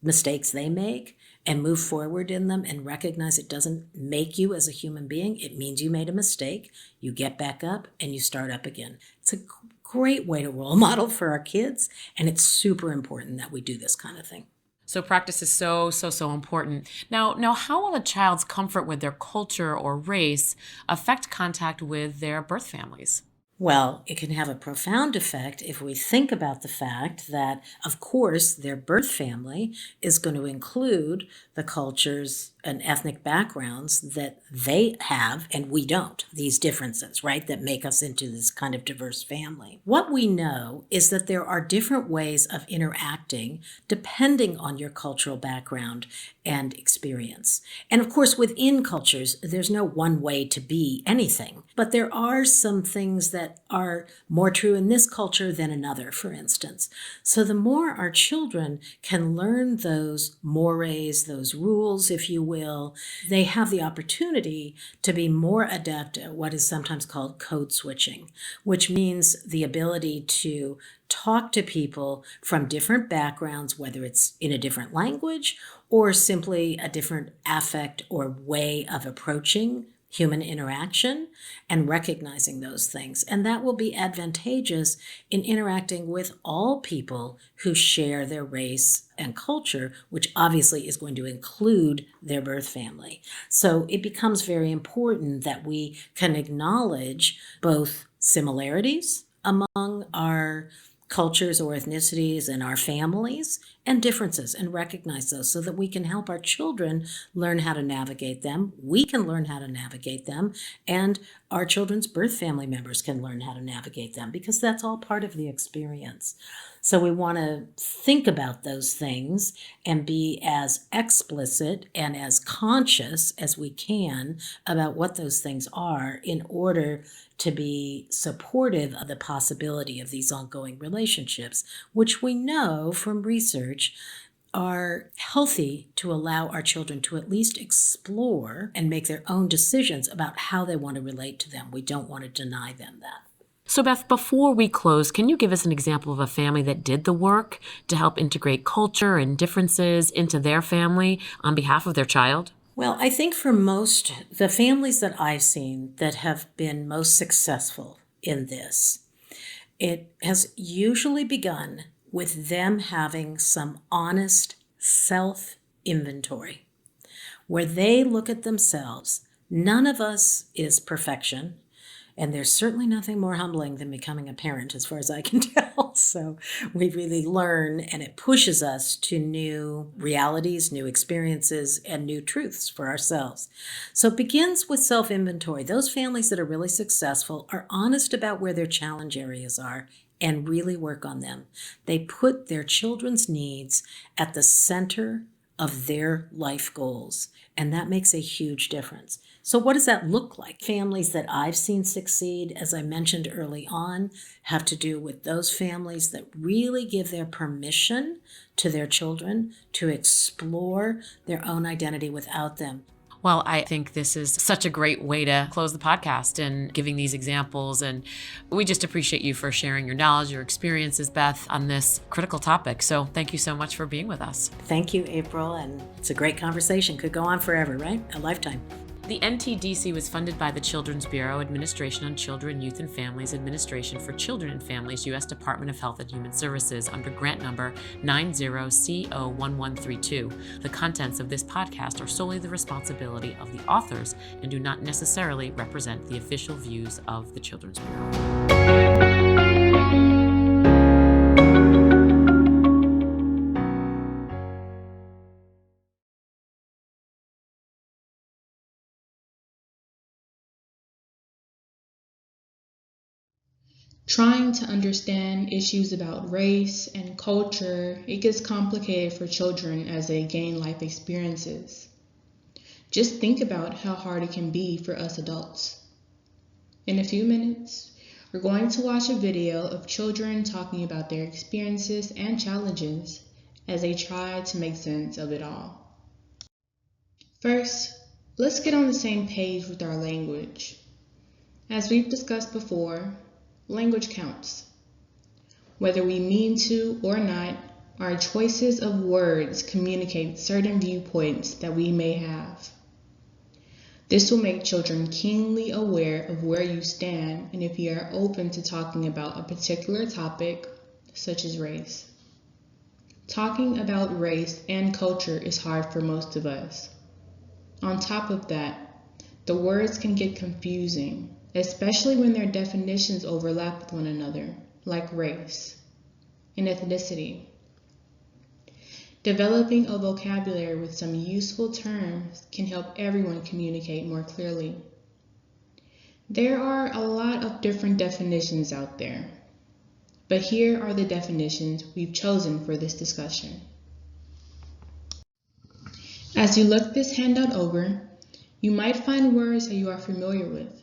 mistakes they make and move forward in them and recognize it doesn't make you as a human being. It means you made a mistake. You get back up and you start up again. It's a great way to role model for our kids. And it's super important that we do this kind of thing. So practice is so important. Now, how will a child's comfort with their culture or race affect contact with their birth families? Well, it can have a profound effect if we think about the fact that, of course, their birth family is going to include the cultures and ethnic backgrounds that they have and we don't, these differences, right, that make us into this kind of diverse family. What we know is that there are different ways of interacting depending on your cultural background and experience. And of course, within cultures, there's no one way to be anything, but there are some things that are more true in this culture than another, for instance. So the more our children can learn those mores, those rules, if you will, they have the opportunity to be more adept at what is sometimes called code switching, which means the ability to talk to people from different backgrounds, whether it's in a different language or simply a different affect or way of approaching human interaction, and recognizing those things. And that will be advantageous in interacting with all people who share their race and culture, which obviously is going to include their birth family. So it becomes very important that we can acknowledge both similarities among our cultures or ethnicities and our families and differences and recognize those so that we can help our children learn how to navigate them. We can learn how to navigate them, and our children's birth family members can learn how to navigate them because that's all part of the experience. So we want to think about those things and be as explicit and as conscious as we can about what those things are in order to be supportive of the possibility of these ongoing relationships, which we know from research are healthy to allow our children to at least explore and make their own decisions about how they want to relate to them. We don't want to deny them that. So Beth, before we close, can you give us an example of a family that did the work to help integrate culture and differences into their family on behalf of their child? Well, I think for most, the families that I've seen that have been most successful in this, it has usually begun with them having some honest self inventory where they look at themselves. None of us is perfection. And there's certainly nothing more humbling than becoming a parent, as far as I can tell. So we really learn, and it pushes us to new realities, new experiences, and new truths for ourselves. So it begins with self inventory. Those families that are really successful are honest about where their challenge areas are and really work on them. They put their children's needs at the center of their life goals, and that makes a huge difference. So what does that look like? Families that I've seen succeed, as I mentioned early on, have to do with those families that really give their permission to their children to explore their own identity without them. Well, I think this is such a great way to close the podcast and giving these examples. And we just appreciate you for sharing your knowledge, your experiences, Beth, on this critical topic. So thank you so much for being with us. Thank you, April. And it's a great conversation. Could go on forever, right? A lifetime. The NTDC was funded by the Children's Bureau, Administration on Children, Youth and Families, Administration for Children and Families, U.S. Department of Health and Human Services, under grant number 90CO1132. The contents of this podcast are solely the responsibility of the authors and do not necessarily represent the official views of the Children's Bureau. Trying to understand issues about race and culture, it gets complicated for children as they gain life experiences. Just think about how hard it can be for us adults. In a few minutes, we're going to watch a video of children talking about their experiences and challenges as they try to make sense of it all. First, let's get on the same page with our language. As we've discussed before, language counts. Whether we mean to or not, our choices of words communicate certain viewpoints that we may have. This will make children keenly aware of where you stand and if you are open to talking about a particular topic, such as race. Talking about race and culture is hard for most of us. On top of that, the words can get confusing, especially when their definitions overlap with one another, like race and ethnicity. Developing a vocabulary with some useful terms can help everyone communicate more clearly. There are a lot of different definitions out there, but here are the definitions we've chosen for this discussion. As you look this handout over, you might find words that you are familiar with,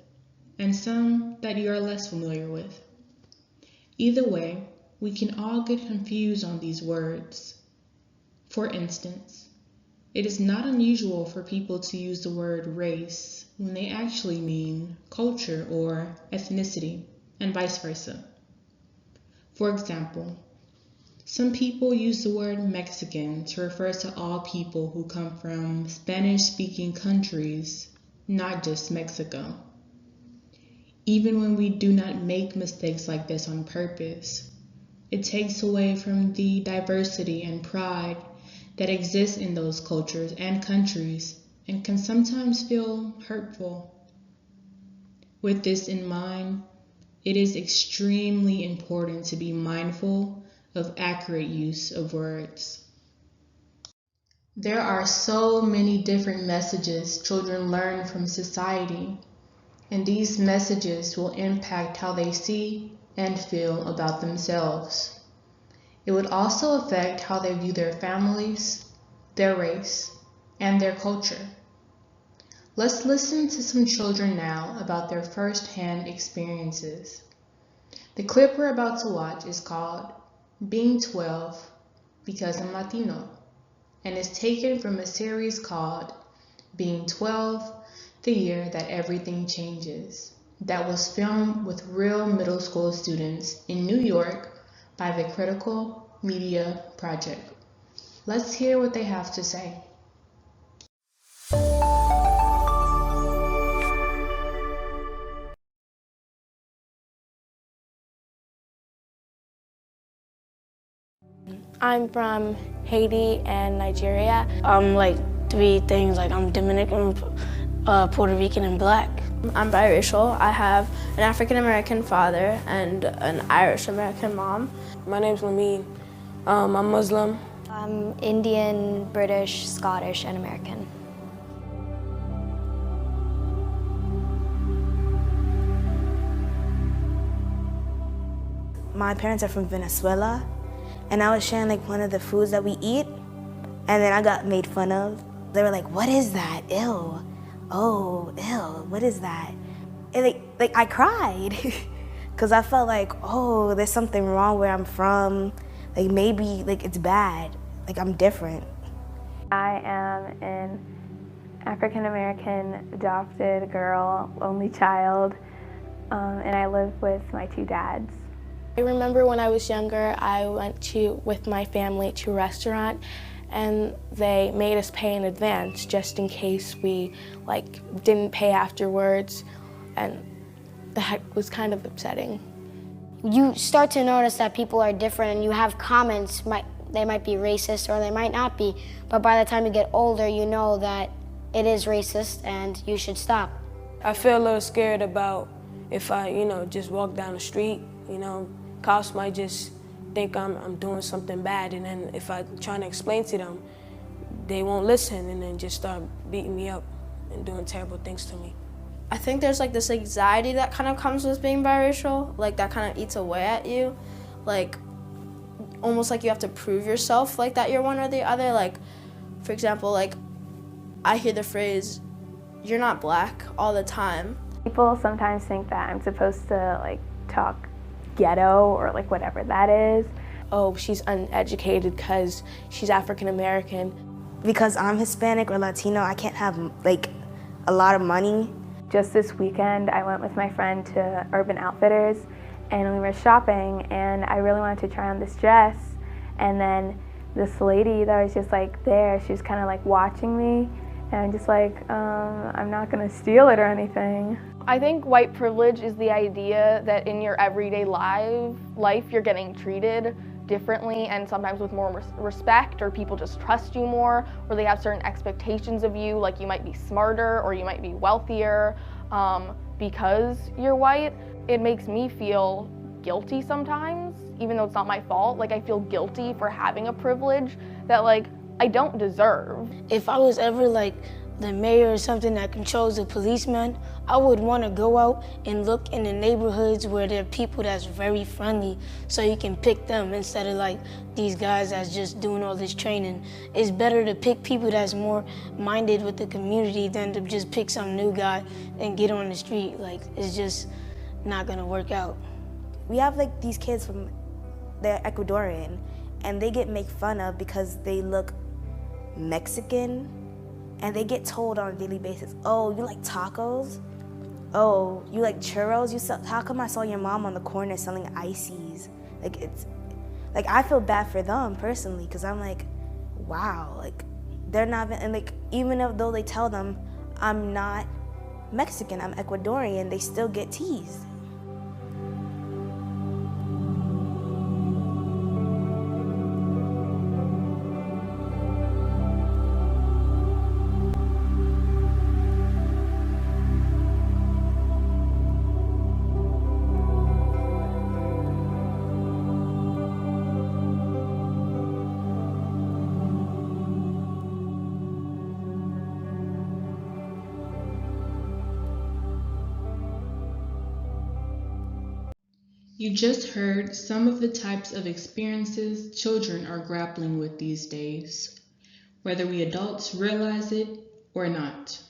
and some that you are less familiar with. Either way, we can all get confused on these words. For instance, it is not unusual for people to use the word race when they actually mean culture or ethnicity, and vice versa. For example, some people use the word Mexican to refer to all people who come from Spanish-speaking countries, not just Mexico. Even when we do not make mistakes like this on purpose, it takes away from the diversity and pride that exists in those cultures and countries and can sometimes feel hurtful. With this in mind, it is extremely important to be mindful of accurate use of words. There are so many different messages children learn from society, and these messages will impact how they see and feel about themselves. It would also affect how they view their families, their race, and their culture. Let's listen to some children now about their first-hand experiences. The clip we're about to watch is called Being 12 Because I'm Latino, and is taken from a series called Being 12, the Year That Everything Changes, that was filmed with real middle school students in New York by the Critical Media Project. Let's hear what they have to say. I'm from Haiti and Nigeria. I'm like three things, like I'm Dominican, Puerto Rican, and Black. I'm biracial. I have an African American father and an Irish American mom. My name's Lamine. I'm Muslim. I'm Indian, British, Scottish, and American. My parents are from Venezuela, and I was sharing like one of the foods that we eat, and then I got made fun of. They were like, "What is that? Ew. Oh, ew. What is that?" And like I cried because I felt like, oh, there's something wrong where I'm from. Like maybe like it's bad. Like I'm different. I am an African American adopted girl, only child, and I live with my two dads. I remember when I was younger, I went with my family to a restaurant, and they made us pay in advance just in case we didn't pay afterwards, and that was kind of upsetting. You start to notice that people are different, and you have comments, they might be racist or they might not be, but by the time you get older, you know that it is racist and you should stop. I feel a little scared about if I, just walk down the street, cops might just think I'm doing something bad, and then if I try to explain to them, they won't listen and then just start beating me up and doing terrible things to me. I think there's this anxiety that kind of comes with being biracial, that kind of eats away at you, almost like you have to prove yourself that you're one or the other. For example, I hear the phrase, "You're not Black," all the time. People sometimes think that I'm supposed to talk ghetto or whatever that is. Oh, she's uneducated because she's African American. Because I'm Hispanic or Latino, I can't have a lot of money. Just this weekend, I went with my friend to Urban Outfitters, and we were shopping, and I really wanted to try on this dress, and then this lady that was just there, she was kind of watching me, and I'm just I'm not gonna steal it or anything. I think white privilege is the idea that in your everyday life you're getting treated differently and sometimes with more respect, or people just trust you more, or they have certain expectations of you, like you might be smarter or you might be wealthier because you're white. It makes me feel guilty sometimes, even though it's not my fault. I feel guilty for having a privilege that I don't deserve. If I was ever the mayor or something that controls the policeman, I would want to go out and look in the neighborhoods where there are people that's very friendly, so you can pick them instead of these guys that's just doing all this training. It's better to pick people that's more minded with the community than to just pick some new guy and get on the street. It's just not gonna work out. We have these kids from, they're Ecuadorian, and they get made fun of because they look Mexican. And they get told on a daily basis, "Oh, you like tacos? Oh, you like churros? How come I saw your mom on the corner selling ices?" I feel bad for them personally, because I'm wow, they're not, and even though they tell them I'm not Mexican, I'm Ecuadorian, they still get teased. You just heard some of the types of experiences children are grappling with these days, whether we adults realize it or not.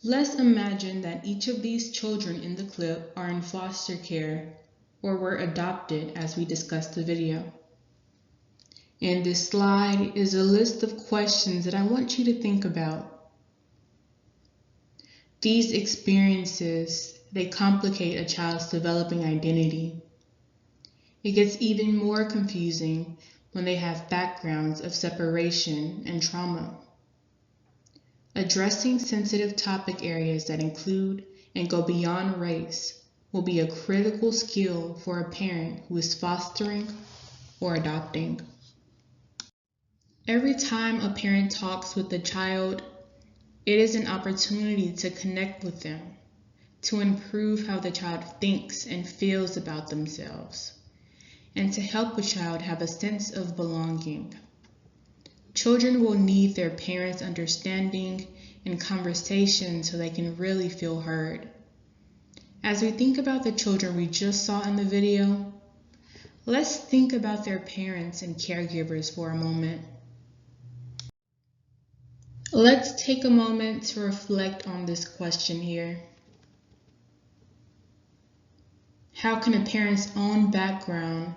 Let's imagine that each of these children in the clip are in foster care or were adopted, as we discussed the video. And this slide is a list of questions that I want you to think about. These experiences, they complicate a child's developing identity. It gets even more confusing when they have backgrounds of separation and trauma. Addressing sensitive topic areas that include and go beyond race will be a critical skill for a parent who is fostering or adopting. Every time a parent talks with the child, it is an opportunity to connect with them, to improve how the child thinks and feels about themselves, and to help a child have a sense of belonging. Children will need their parents' understanding and conversation so they can really feel heard. As we think about the children we just saw in the video, let's think about their parents and caregivers for a moment. Let's take a moment to reflect on this question here. How can a parent's own background,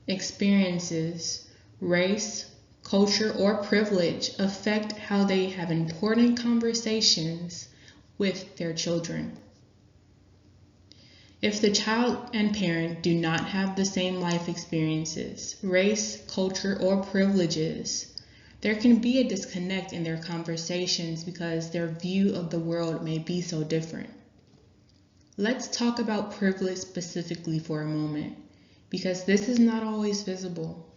experiences, race, culture, or privilege affect how they have important conversations with their children? If the child and parent do not have the same life experiences, race, culture, or privileges, there can be a disconnect in their conversations because their view of the world may be so different. Let's talk about privilege specifically for a moment, because this is not always visible.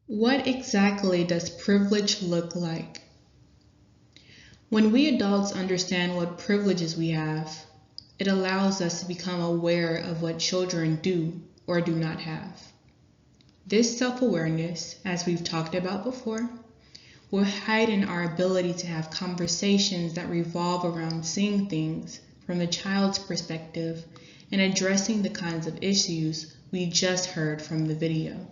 What exactly does privilege look like? When we adults understand what privileges we have, it allows us to become aware of what children do or do not have. This self-awareness, as we've talked about before, will heighten our ability to have conversations that revolve around seeing things from the child's perspective and addressing the kinds of issues we just heard from the video.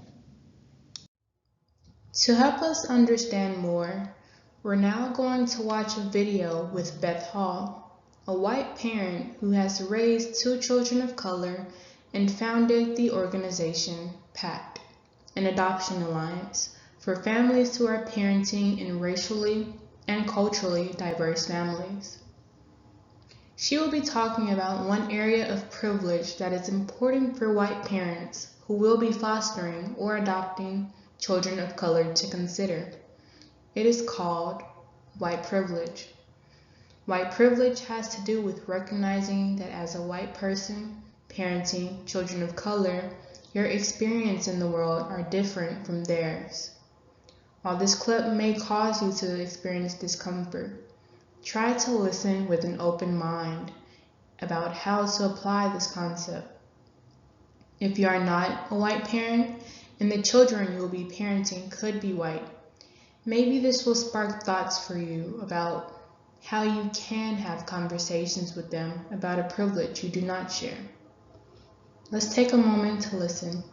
To help us understand more, we're now going to watch a video with Beth Hall, a white parent who has raised 2 children of color and founded the organization PACT, an adoption alliance for families who are parenting in racially and culturally diverse families. She will be talking about one area of privilege that is important for white parents who will be fostering or adopting children of color to consider. It is called white privilege. White privilege has to do with recognizing that as a white person parenting children of color, your experience in the world are different from theirs. While this clip may cause you to experience discomfort, try to listen with an open mind about how to apply this concept. If you are not a white parent and the children you will be parenting could be white, maybe this will spark thoughts for you about how you can have conversations with them about a privilege you do not share. Let's take a moment to listen.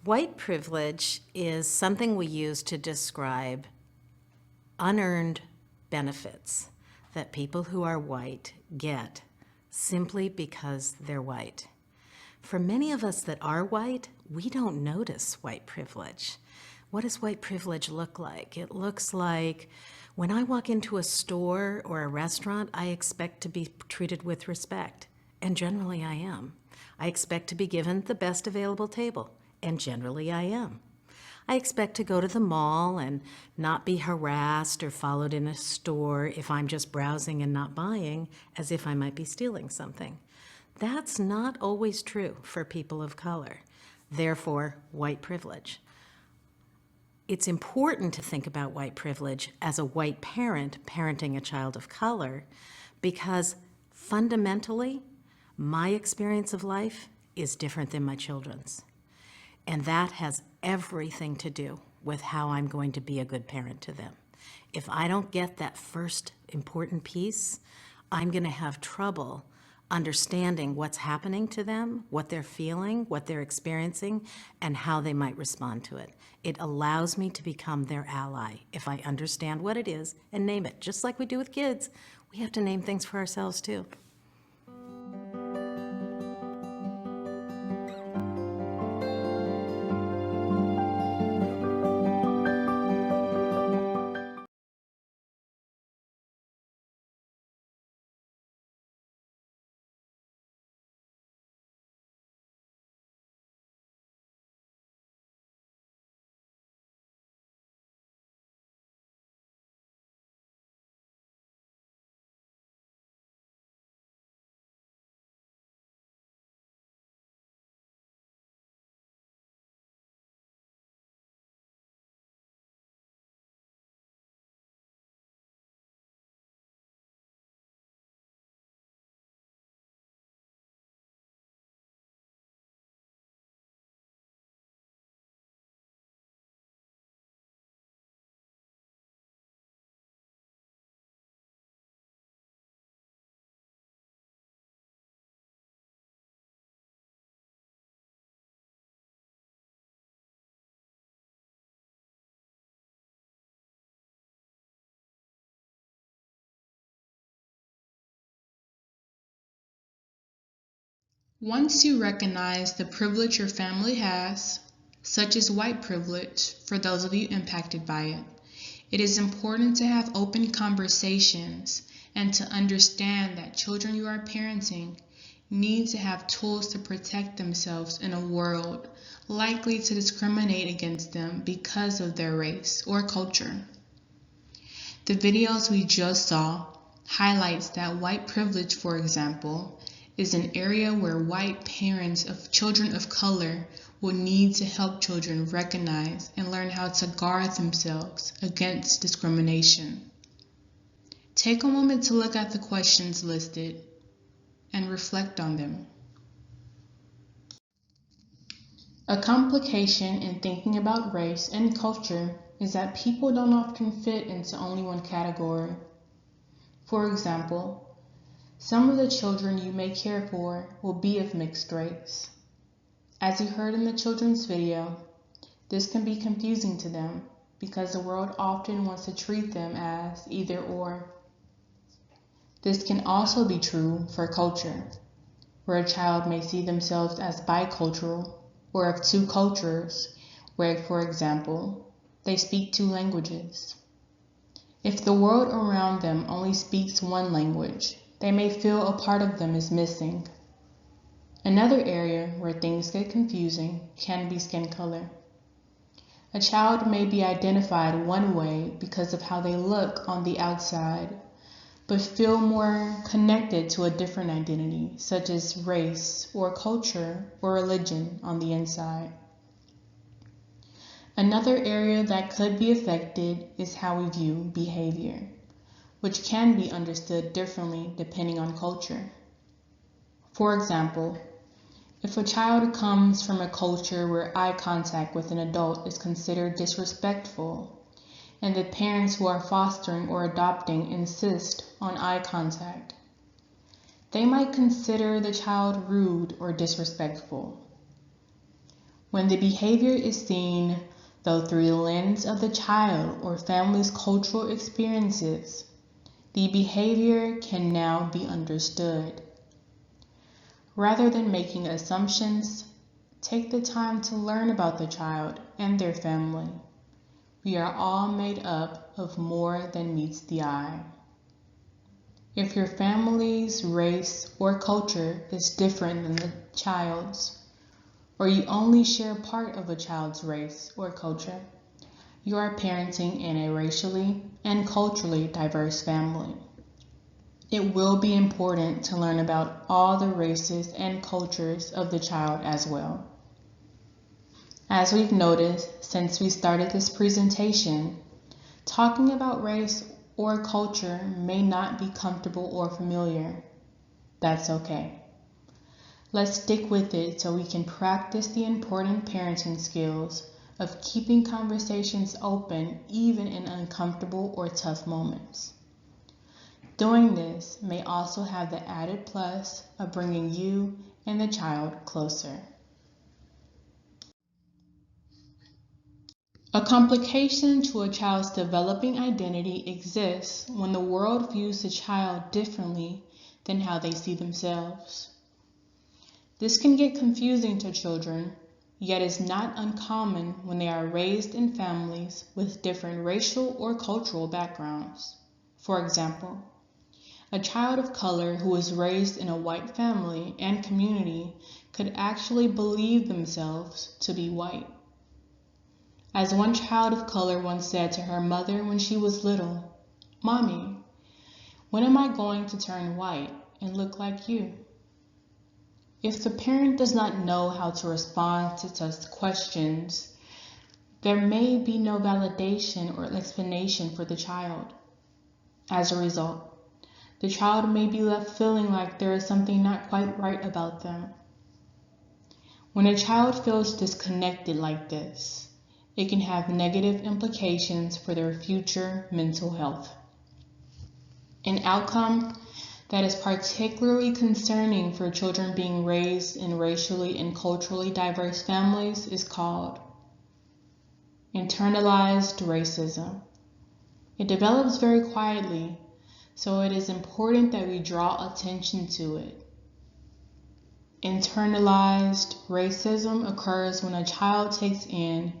White privilege is something we use to describe unearned benefits that people who are white get simply because they're white. For many of us that are white, we don't notice white privilege. What does white privilege look like? It looks like when I walk into a store or a restaurant, I expect to be treated with respect, and generally I am. I expect to be given the best available table, and generally I am. I expect to go to the mall and not be harassed or followed in a store if I'm just browsing and not buying, as if I might be stealing something. That's not always true for people of color, therefore white privilege. It's important to think about white privilege as a white parent parenting a child of color because fundamentally, my experience of life is different than my children's. And that has everything to do with how I'm going to be a good parent to them. If I don't get that first important piece, I'm going to have trouble understanding what's happening to them, what they're feeling, what they're experiencing, and how they might respond to it. It allows me to become their ally if I understand what it is and name it. Just like we do with kids, we have to name things for ourselves too. Once you recognize the privilege your family has, such as white privilege for those of you impacted by it, it is important to have open conversations and to understand that children you are parenting need to have tools to protect themselves in a world likely to discriminate against them because of their race or culture. The videos we just saw highlights that white privilege, for example, is an area where white parents of children of color will need to help children recognize and learn how to guard themselves against discrimination. Take a moment to look at the questions listed and reflect on them. A complication in thinking about race and culture is that people don't often fit into only one category. For example, some of the children you may care for will be of mixed race. As you heard in the children's video, this can be confusing to them because the world often wants to treat them as either or. This can also be true for culture, where a child may see themselves as bicultural or of two cultures, where, for example, they speak two languages. If the world around them only speaks one language, they may feel a part of them is missing. Another area where things get confusing can be skin color. A child may be identified one way because of how they look on the outside, but feel more connected to a different identity, such as race or culture or religion on the inside. Another area that could be affected is how we view behavior, which can be understood differently depending on culture. For example, if a child comes from a culture where eye contact with an adult is considered disrespectful, and the parents who are fostering or adopting insist on eye contact, they might consider the child rude or disrespectful. When the behavior is seen, though, through the lens of the child or family's cultural experiences, the behavior can now be understood. Rather than making assumptions, take the time to learn about the child and their family. We are all made up of more than meets the eye. If your family's race or culture is different than the child's, or you only share part of a child's race or culture, you are parenting in a racially and culturally diverse family. It will be important to learn about all the races and cultures of the child as well. As we've noticed since we started this presentation, talking about race or culture may not be comfortable or familiar. That's okay. Let's stick with it so we can practice the important parenting skills of keeping conversations open even in uncomfortable or tough moments. Doing this may also have the added plus of bringing you and the child closer. A complication to a child's developing identity exists when the world views the child differently than how they see themselves. This can get confusing to children, yet is not uncommon when they are raised in families with different racial or cultural backgrounds. For example, a child of color who was raised in a white family and community could actually believe themselves to be white. As one child of color once said to her mother when she was little, "Mommy, when am I going to turn white and look like you?" If the parent does not know how to respond to such questions, there may be no validation or explanation for the child. As a result, the child may be left feeling like there is something not quite right about them. When a child feels disconnected like this, it can have negative implications for their future mental health. An outcome that is particularly concerning for children being raised in racially and culturally diverse families is called internalized racism. It develops very quietly, so it is important that we draw attention to it. Internalized racism occurs when a child takes in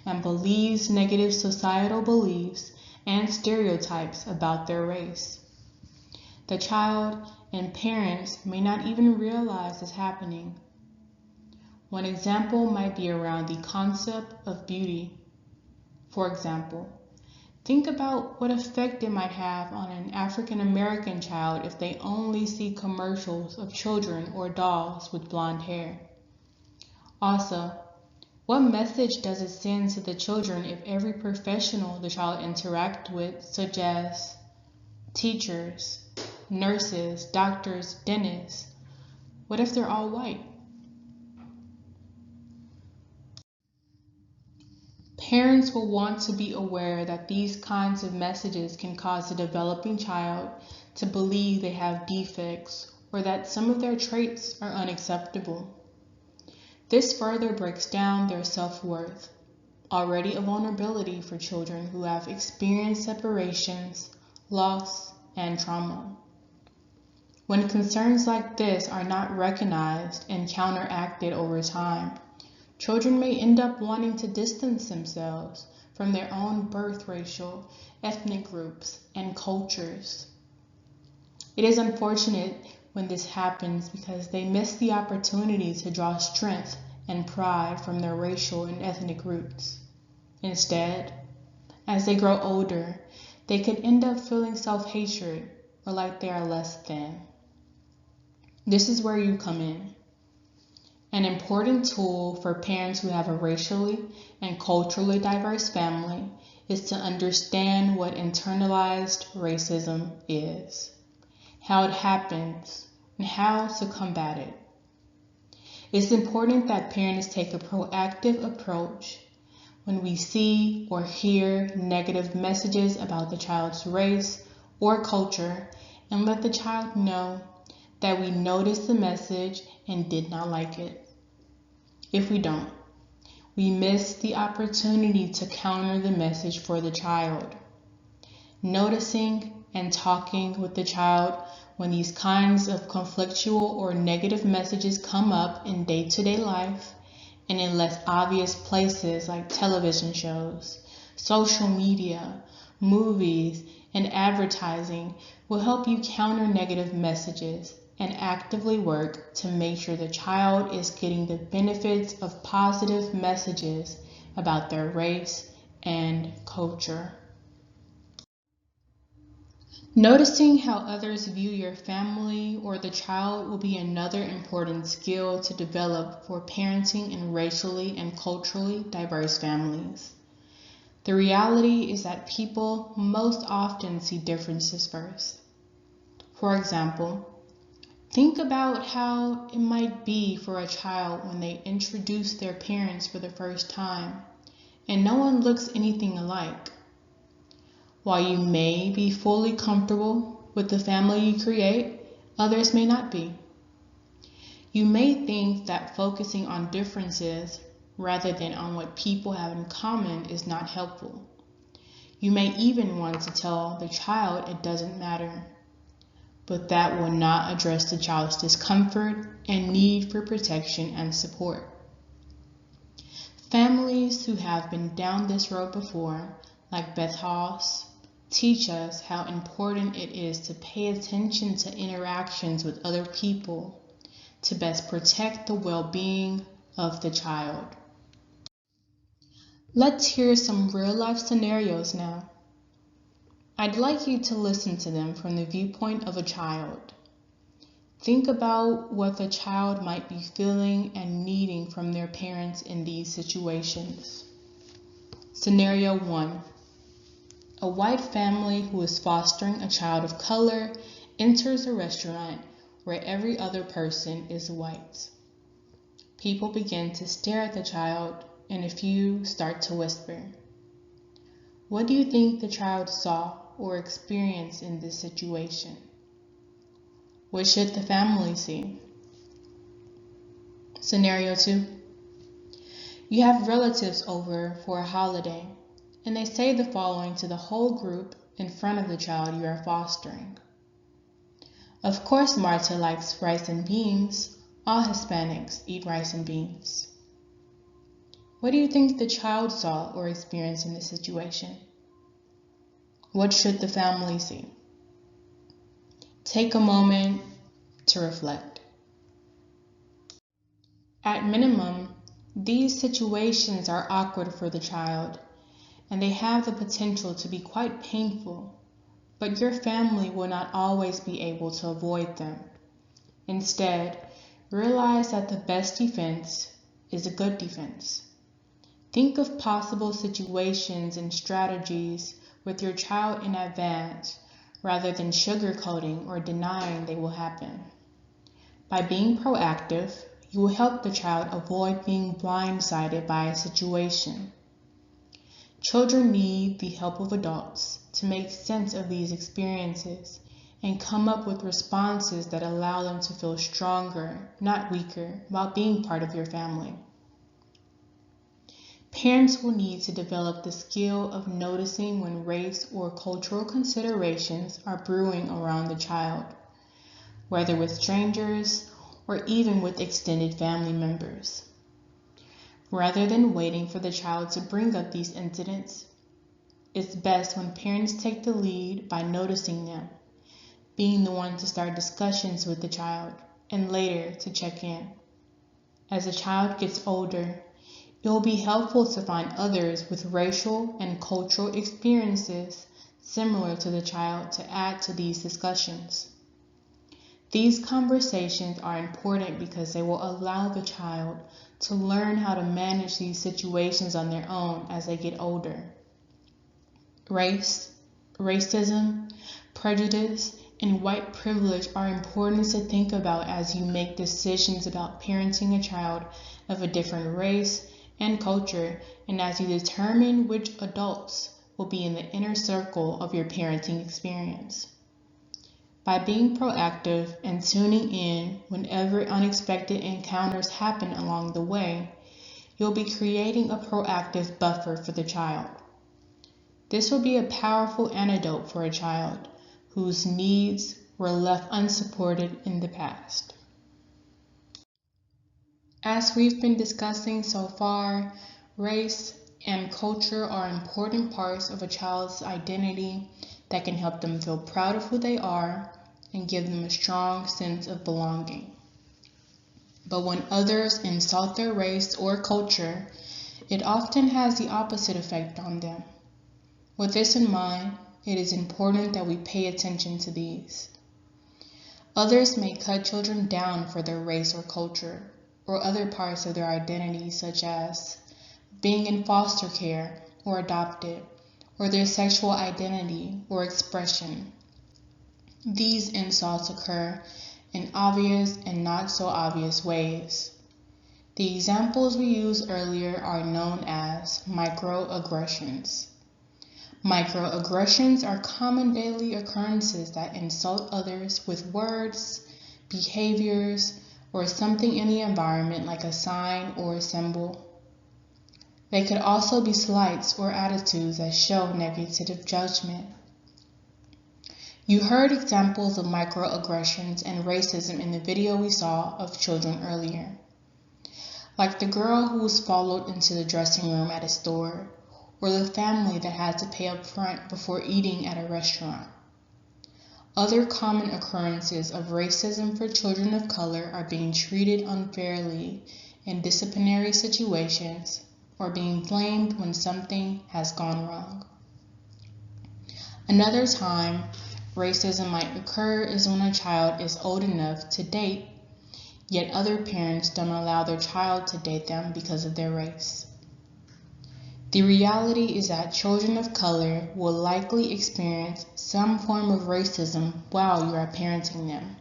and believes negative societal beliefs and stereotypes about their race. The child and parents may not even realize it's happening. One example might be around the concept of beauty. For example, think about what effect it might have on an African American child if they only see commercials of children or dolls with blonde hair. Also, what message does it send to the children if every professional the child interacts with, such as teachers, nurses, doctors, dentists, what if they're all white? Parents will want to be aware that these kinds of messages can cause a developing child to believe they have defects or that some of their traits are unacceptable. This further breaks down their self-worth, already a vulnerability for children who have experienced separations, loss, and trauma. When concerns like this are not recognized and counteracted over time, children may end up wanting to distance themselves from their own birth racial, ethnic groups, and cultures. It is unfortunate when this happens because they miss the opportunity to draw strength and pride from their racial and ethnic roots. Instead, as they grow older, they could end up feeling self-hatred or like they are less than. This is where you come in. An important tool for parents who have a racially and culturally diverse family is to understand what internalized racism is, how it happens, and how to combat it. It's important that parents take a proactive approach when we see or hear negative messages about the child's race or culture, and let the child know that we noticed the message and did not like it. If we don't, we miss the opportunity to counter the message for the child. Noticing and talking with the child when these kinds of conflictual or negative messages come up in day-to-day life and in less obvious places like television shows, social media, movies, and advertising will help you counter negative messages and actively work to make sure the child is getting the benefits of positive messages about their race and culture. Noticing how others view your family or the child will be another important skill to develop for parenting in racially and culturally diverse families. The reality is that people most often see differences first. For example, think about how it might be for a child when they introduce their parents for the first time and no one looks anything alike. While you may be fully comfortable with the family you create, others may not be. You may think that focusing on differences rather than on what people have in common is not helpful. You may even want to tell the child it doesn't matter, but that will not address the child's discomfort and need for protection and support. Families who have been down this road before, like Beth Haas, teach us how important it is to pay attention to interactions with other people to best protect the well-being of the child. Let's hear some real-life scenarios now. I'd like you to listen to them from the viewpoint of a child. Think about what the child might be feeling and needing from their parents in these situations. Scenario 1. A white family who is fostering a child of color enters a restaurant where every other person is white. People begin to stare at the child and a few start to whisper. What do you think the child saw or experienced in this situation? What should the family see? Scenario 2. You have relatives over for a holiday, and they say the following to the whole group in front of the child you are fostering. Of course Marta likes rice and beans, All Hispanics eat rice and beans. What do you think the child saw or experienced in this situation? What should the family see? Take a moment to reflect. At minimum, these situations are awkward for the child, and they have the potential to be quite painful, but your family will not always be able to avoid them. Instead, realize that the best defense is a good defense. Think of possible situations and strategies with your child in advance rather than sugarcoating or denying they will happen. By being proactive, you will help the child avoid being blindsided by a situation. Children need the help of adults to make sense of these experiences and come up with responses that allow them to feel stronger, not weaker, while being part of your family. Parents will need to develop the skill of noticing when race or cultural considerations are brewing around the child, whether with strangers or even with extended family members. Rather than waiting for the child to bring up these incidents, it's best when parents take the lead by noticing them, being the one to start discussions with the child, and later to check in. As the child gets older, it will be helpful to find others with racial and cultural experiences similar to the child to add to these discussions. These conversations are important because they will allow the child to learn how to manage these situations on their own as they get older. Race, racism, prejudice, and white privilege are important to think about as you make decisions about parenting a child of a different race and culture, and as you determine which adults will be in the inner circle of your parenting experience. By being proactive and tuning in whenever unexpected encounters happen along the way, you'll be creating a proactive buffer for the child. This will be a powerful antidote for a child whose needs were left unsupported in the past. As we've been discussing so far, race and culture are important parts of a child's identity that can help them feel proud of who they are and give them a strong sense of belonging. But when others insult their race or culture, it often has the opposite effect on them. With this in mind, it is important that we pay attention to these. Others may cut children down for their race or culture, or other parts of their identity, such as being in foster care or adopted, or their sexual identity or expression. These insults occur in obvious and not so obvious ways. The examples we used earlier are known as microaggressions. Microaggressions are common daily occurrences that insult others with words, behaviors, or something in the environment like a sign or a symbol. They could also be slights or attitudes that show negative judgment. You heard examples of microaggressions and racism in the video we saw of children earlier. Like the girl who was followed into the dressing room at a store, or the family that had to pay up front before eating at a restaurant. Other common occurrences of racism for children of color are being treated unfairly in disciplinary situations or being blamed when something has gone wrong. Another time racism might occur is when a child is old enough to date, yet other parents don't allow their child to date them because of their race. The reality is that children of color will likely experience some form of racism while you are parenting them,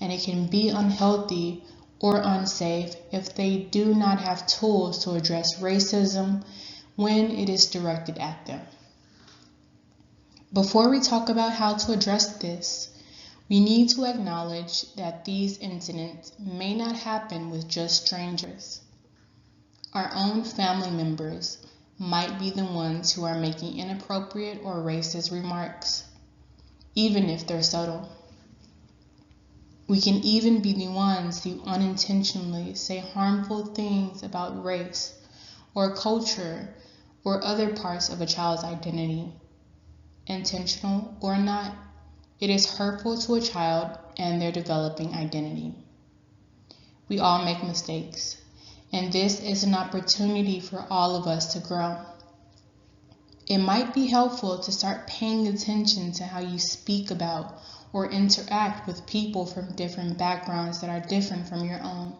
and it can be unhealthy or unsafe if they do not have tools to address racism when it is directed at them. Before we talk about how to address this, we need to acknowledge that these incidents may not happen with just strangers. Our own family members might be the ones who are making inappropriate or racist remarks, even if they're subtle. We can even be the ones who unintentionally say harmful things about race or culture or other parts of a child's identity. Intentional or not, it is hurtful to a child and their developing identity. We all make mistakes, and this is an opportunity for all of us to grow. It might be helpful to start paying attention to how you speak about or interact with people from different backgrounds that are different from your own.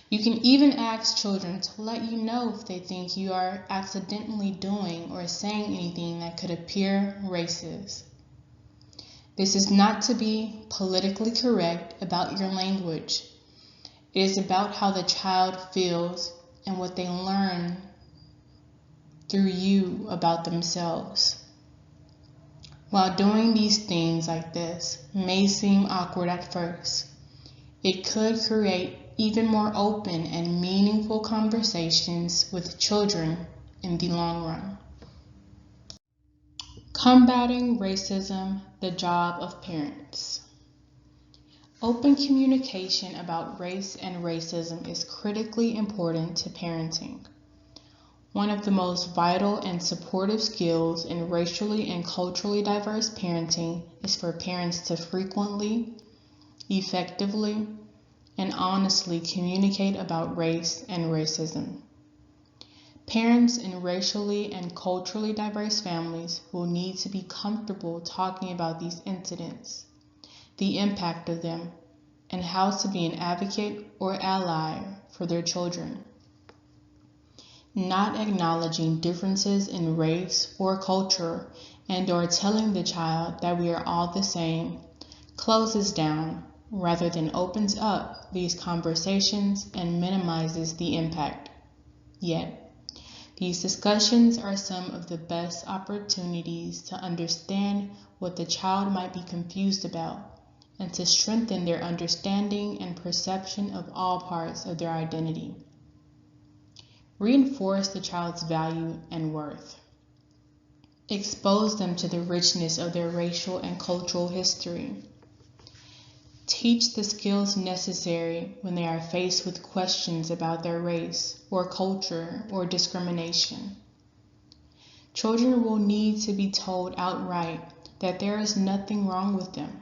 You can even ask children to let you know if they think you are accidentally doing or saying anything that could appear racist. This is not to be politically correct about your language. It is about how the child feels and what they learn through you about themselves. While doing these things like this may seem awkward at first, it could create even more open and meaningful conversations with children in the long run. Combating racism, the job of parents. Open communication about race and racism is critically important to parenting. One of the most vital and supportive skills in racially and culturally diverse parenting is for parents to frequently, effectively, and honestly communicate about race and racism. Parents in racially and culturally diverse families will need to be comfortable talking about these incidents, the impact of them, and how to be an advocate or ally for their children. Not acknowledging differences in race or culture and/or telling the child that we are all the same closes down rather than opens up these conversations and minimizes the impact. Yet, these discussions are some of the best opportunities to understand what the child might be confused about and to strengthen their understanding and perception of all parts of their identity. Reinforce the child's value and worth. Expose them to the richness of their racial and cultural history. Teach the skills necessary when they are faced with questions about their race or culture or discrimination. Children will need to be told outright that there is nothing wrong with them.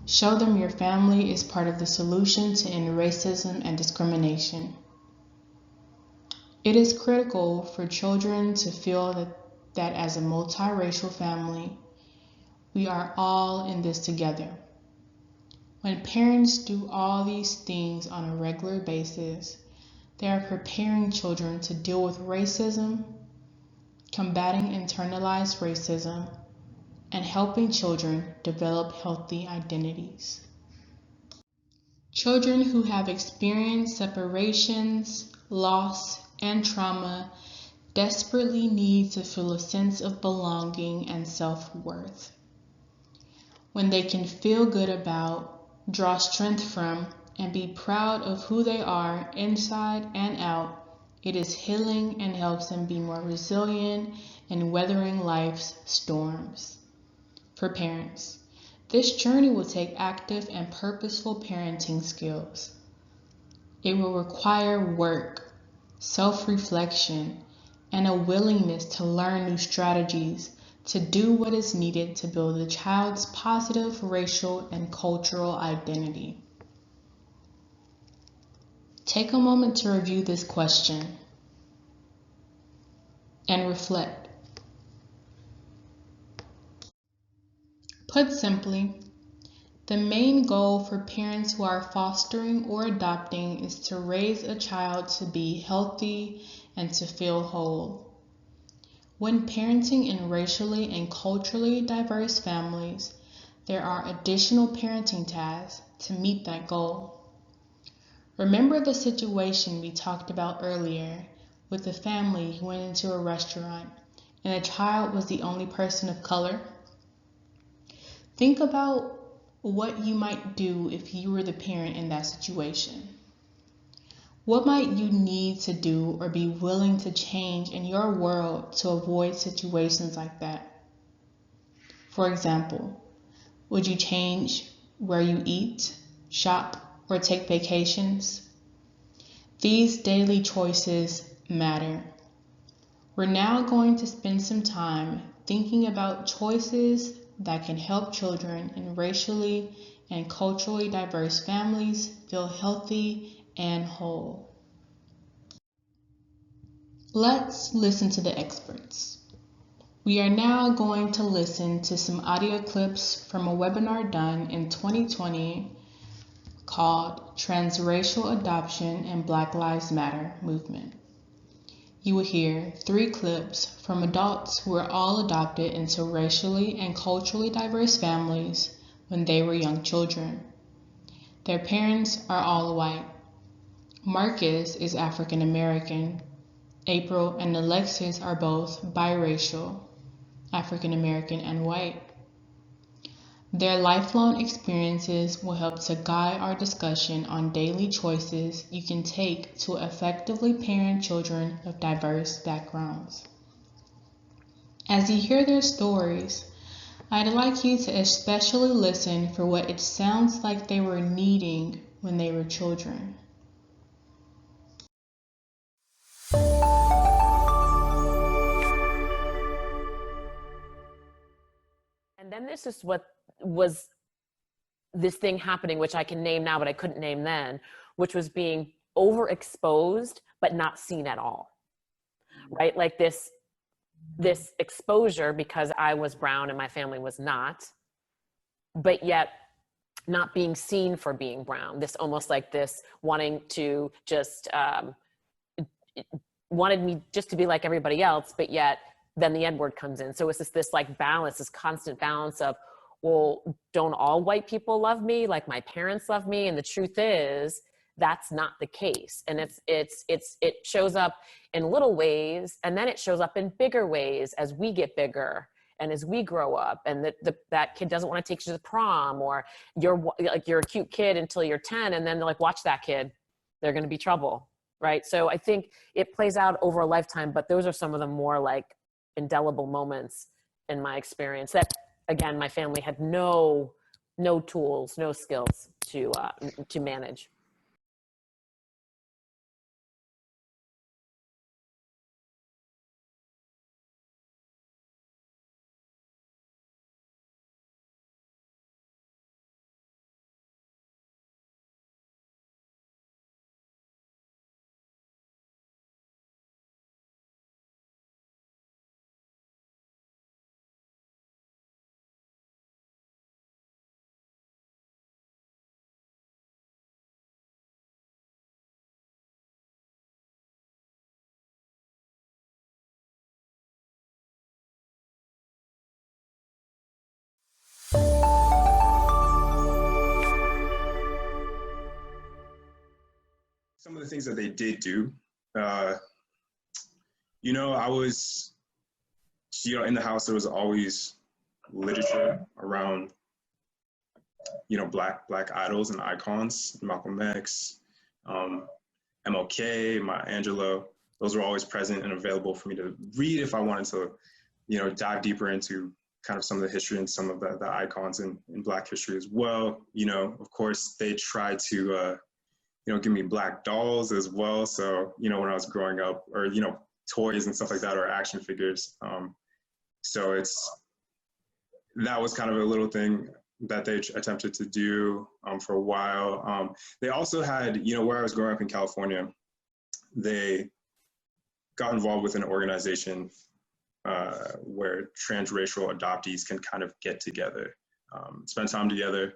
Show them your family is part of the solution to end racism and discrimination. It is critical for children to feel that as a multiracial family, we are all in this together. When parents do all these things on a regular basis, they are preparing children to deal with racism, combating internalized racism, and helping children develop healthy identities. Children who have experienced separations, loss, and trauma desperately need to feel a sense of belonging and self-worth. When they can feel good about, draw strength from, and be proud of who they are inside and out, it is healing and helps them be more resilient in weathering life's storms. For parents, this journey will take active and purposeful parenting skills. It will require work, self-reflection, and a willingness to learn new strategies to do what is needed to build a child's positive racial and cultural identity. Take a moment to review this question and reflect. Put simply, the main goal for parents who are fostering or adopting is to raise a child to be healthy and to feel whole. When parenting in racially and culturally diverse families, there are additional parenting tasks to meet that goal. Remember the situation we talked about earlier with the family who went into a restaurant and the child was the only person of color? Think about what you might do if you were the parent in that situation. What might you need to do or be willing to change in your world to avoid situations like that? For example, Would you change where you eat, shop, or take vacations? These daily choices matter. We're now going to spend some time thinking about choices that can help children in racially and culturally diverse families feel healthy and whole. Let's listen to the experts. We are now going to listen to some audio clips from a webinar done in 2020 called Transracial Adoption and Black Lives Matter Movement. You will hear 3 clips from adults who were all adopted into racially and culturally diverse families when they were young children. Their parents are all white. Marcus is African American. April and Alexis are both biracial, African American and white. Their lifelong experiences will help to guide our discussion on daily choices you can take to effectively parent children of diverse backgrounds. As you hear their stories, I'd like you to especially listen for what it sounds like they were needing when they were children. And then this is what was this thing happening, which I can name now, but I couldn't name then, which was being overexposed, but not seen at all, right? Like this exposure because I was brown and my family was not, but yet not being seen for being brown. This almost like this wanting to just, wanted me just to be like everybody else, but yet then the N-word comes in. So it's this like balance, this constant balance of, well, don't all white people love me like my parents love me? And the truth is that's not the case. And it shows up in little ways, and then it shows up in bigger ways as we get bigger and as we grow up, and that kid doesn't want to take you to the prom, or you're a cute kid until you're 10, and then they're like, watch that kid, they're going to be trouble, right? So I think it plays out over a lifetime, but those are some of the more like indelible moments in my experience that, again, my family had no tools, no skills to manage. Some of the things that they did do, I was, in the house, there was always literature around, black idols and icons, Malcolm X, MLK, Maya Angelou. Those were always present and available for me to read if I wanted to, dive deeper into kind of some of the history and some of the icons in Black history as well. Of course, they tried to, give me black dolls as well. So, when I was growing up, or, toys and stuff like that, or action figures. So that was kind of a little thing that they attempted to do for a while. They also had, where I was growing up in California, they got involved with an organization where transracial adoptees can kind of get together, spend time together,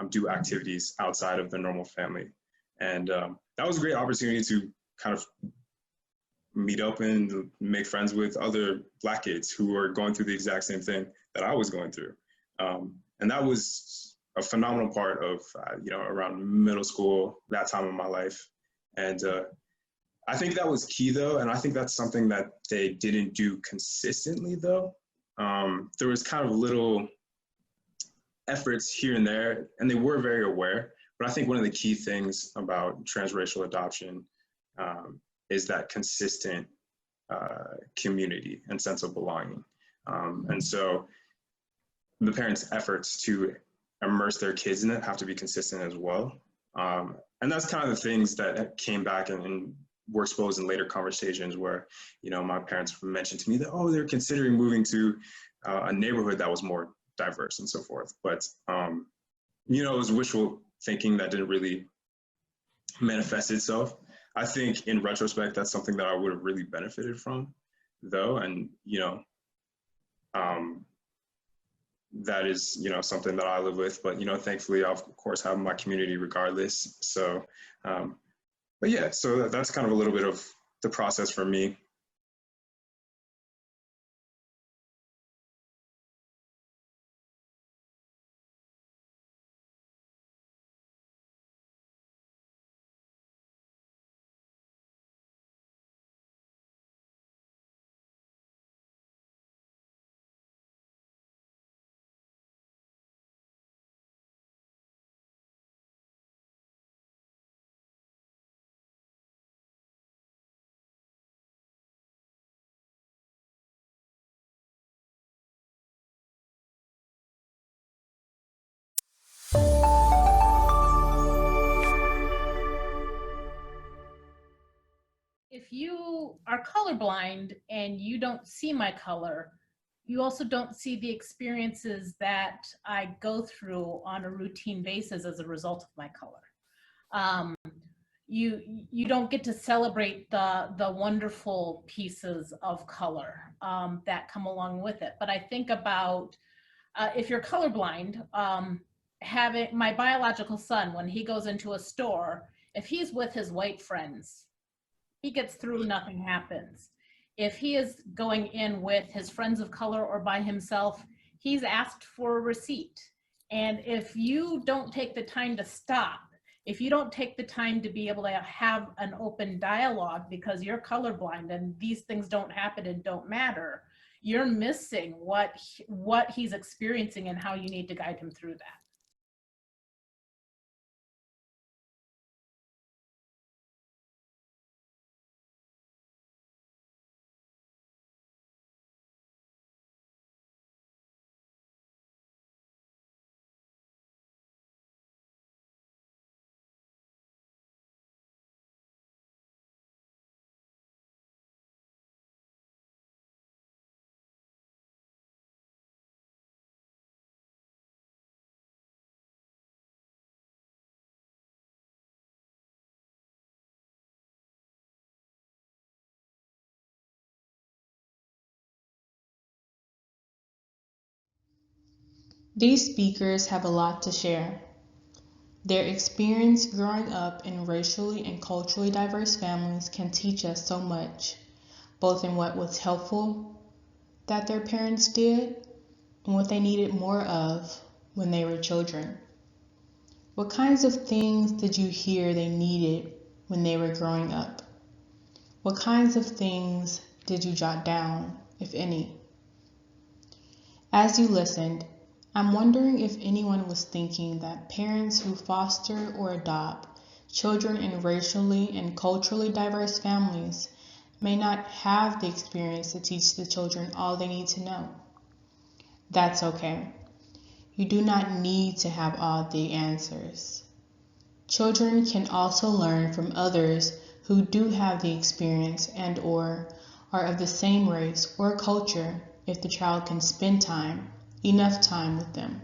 do activities outside of the normal family. And that was a great opportunity to kind of meet up and make friends with other Black kids who were going through the exact same thing that I was going through. And that was a phenomenal part of, around middle school, that time of my life. And I think that was key, though. And I think that's something that they didn't do consistently, though. There was kind of little efforts here and there, and they were very aware. But I think one of the key things about transracial adoption is that consistent community and sense of belonging. And so the parents' efforts to immerse their kids in it have to be consistent as well. And that's kind of the things that came back and were exposed in later conversations where, you know, my parents mentioned to me that, oh, they're considering moving to a neighborhood that was more diverse and so forth. But, you know, it was wishful thinking that didn't really manifest itself. I think in retrospect, that's something that I would have really benefited from, though. And, you know, that is, you know, something that I live with. But, you know, thankfully, I, of course, have my community regardless. So, but yeah, so that's kind of a little bit of the process for me. If you are colorblind and you don't see my color, you also don't see the experiences that I go through on a routine basis as a result of my color. You don't get to celebrate the wonderful pieces of color that come along with it. But I think about if you're colorblind, having my biological son, when he goes into a store, if he's with his white friends, he gets through, nothing happens. If he is going in with his friends of color or by himself, he's asked for a receipt. And if you don't take the time to stop, if you don't take the time to be able to have an open dialogue because you're colorblind and these things don't happen and don't matter, you're missing what he's experiencing and how you need to guide him through that. These speakers have a lot to share. Their experience growing up in racially and culturally diverse families can teach us so much, both in what was helpful that their parents did and what they needed more of when they were children. What kinds of things did you hear they needed when they were growing up? What kinds of things did you jot down, if any? As you listened, I'm wondering if anyone was thinking that parents who foster or adopt children in racially and culturally diverse families may not have the experience to teach the children all they need to know. That's okay. You do not need to have all the answers. Children can also learn from others who do have the experience and or are of the same race or culture if the child can spend enough time with them.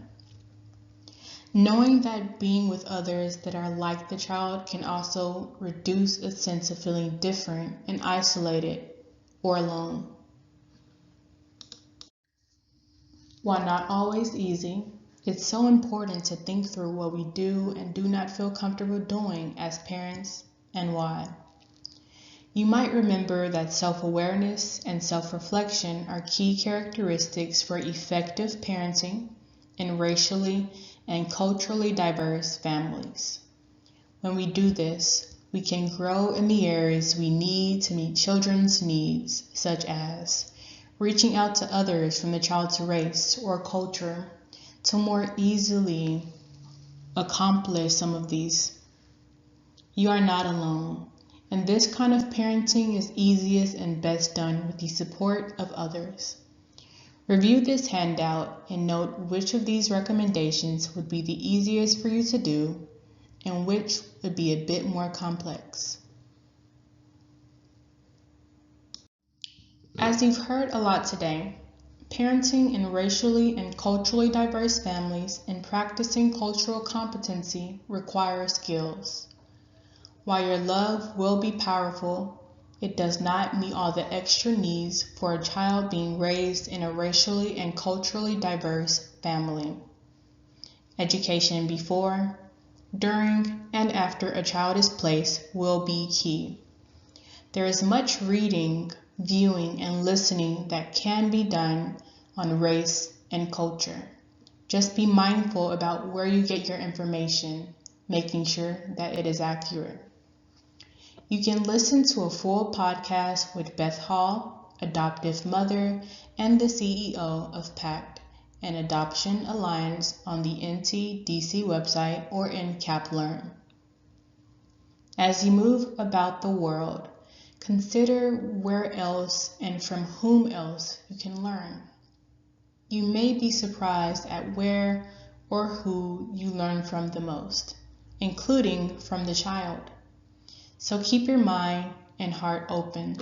Knowing that being with others that are like the child can also reduce a sense of feeling different and isolated or alone. While not always easy, it's so important to think through what we do and do not feel comfortable doing as parents and why. You might remember that self-awareness and self-reflection are key characteristics for effective parenting in racially and culturally diverse families. When we do this, we can grow in the areas we need to meet children's needs, such as reaching out to others from the child's race or culture to more easily accomplish some of these. You are not alone. And this kind of parenting is easiest and best done with the support of others. Review this handout and note which of these recommendations would be the easiest for you to do and which would be a bit more complex. As you've heard a lot today, parenting in racially and culturally diverse families and practicing cultural competency require skills. While your love will be powerful, it does not meet all the extra needs for a child being raised in a racially and culturally diverse family. Education before, during, and after a child is placed will be key. There is much reading, viewing, and listening that can be done on race and culture. Just be mindful about where you get your information, making sure that it is accurate. You can listen to a full podcast with Beth Hall, adoptive mother, and the CEO of PACT, an adoption alliance, on the NTDC website or in CapLearn. As you move about the world, consider where else and from whom else you can learn. You may be surprised at where or who you learn from the most, including from the child. So keep your mind and heart open.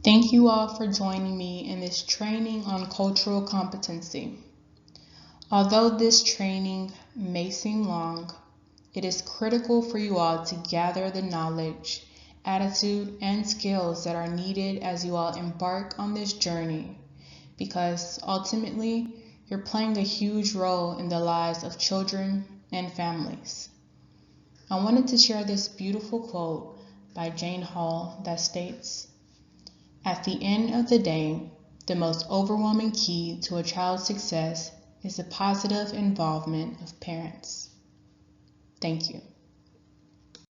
Thank you all for joining me in this training on cultural competency. Although this training may seem long, it is critical for you all to gather the knowledge, attitude, and skills that are needed as you all embark on this journey, because ultimately, you're playing a huge role in the lives of children and families. I wanted to share this beautiful quote by Jane Hall that states, "At the end of the day, the most overwhelming key to a child's success is the positive involvement of parents." Thank you.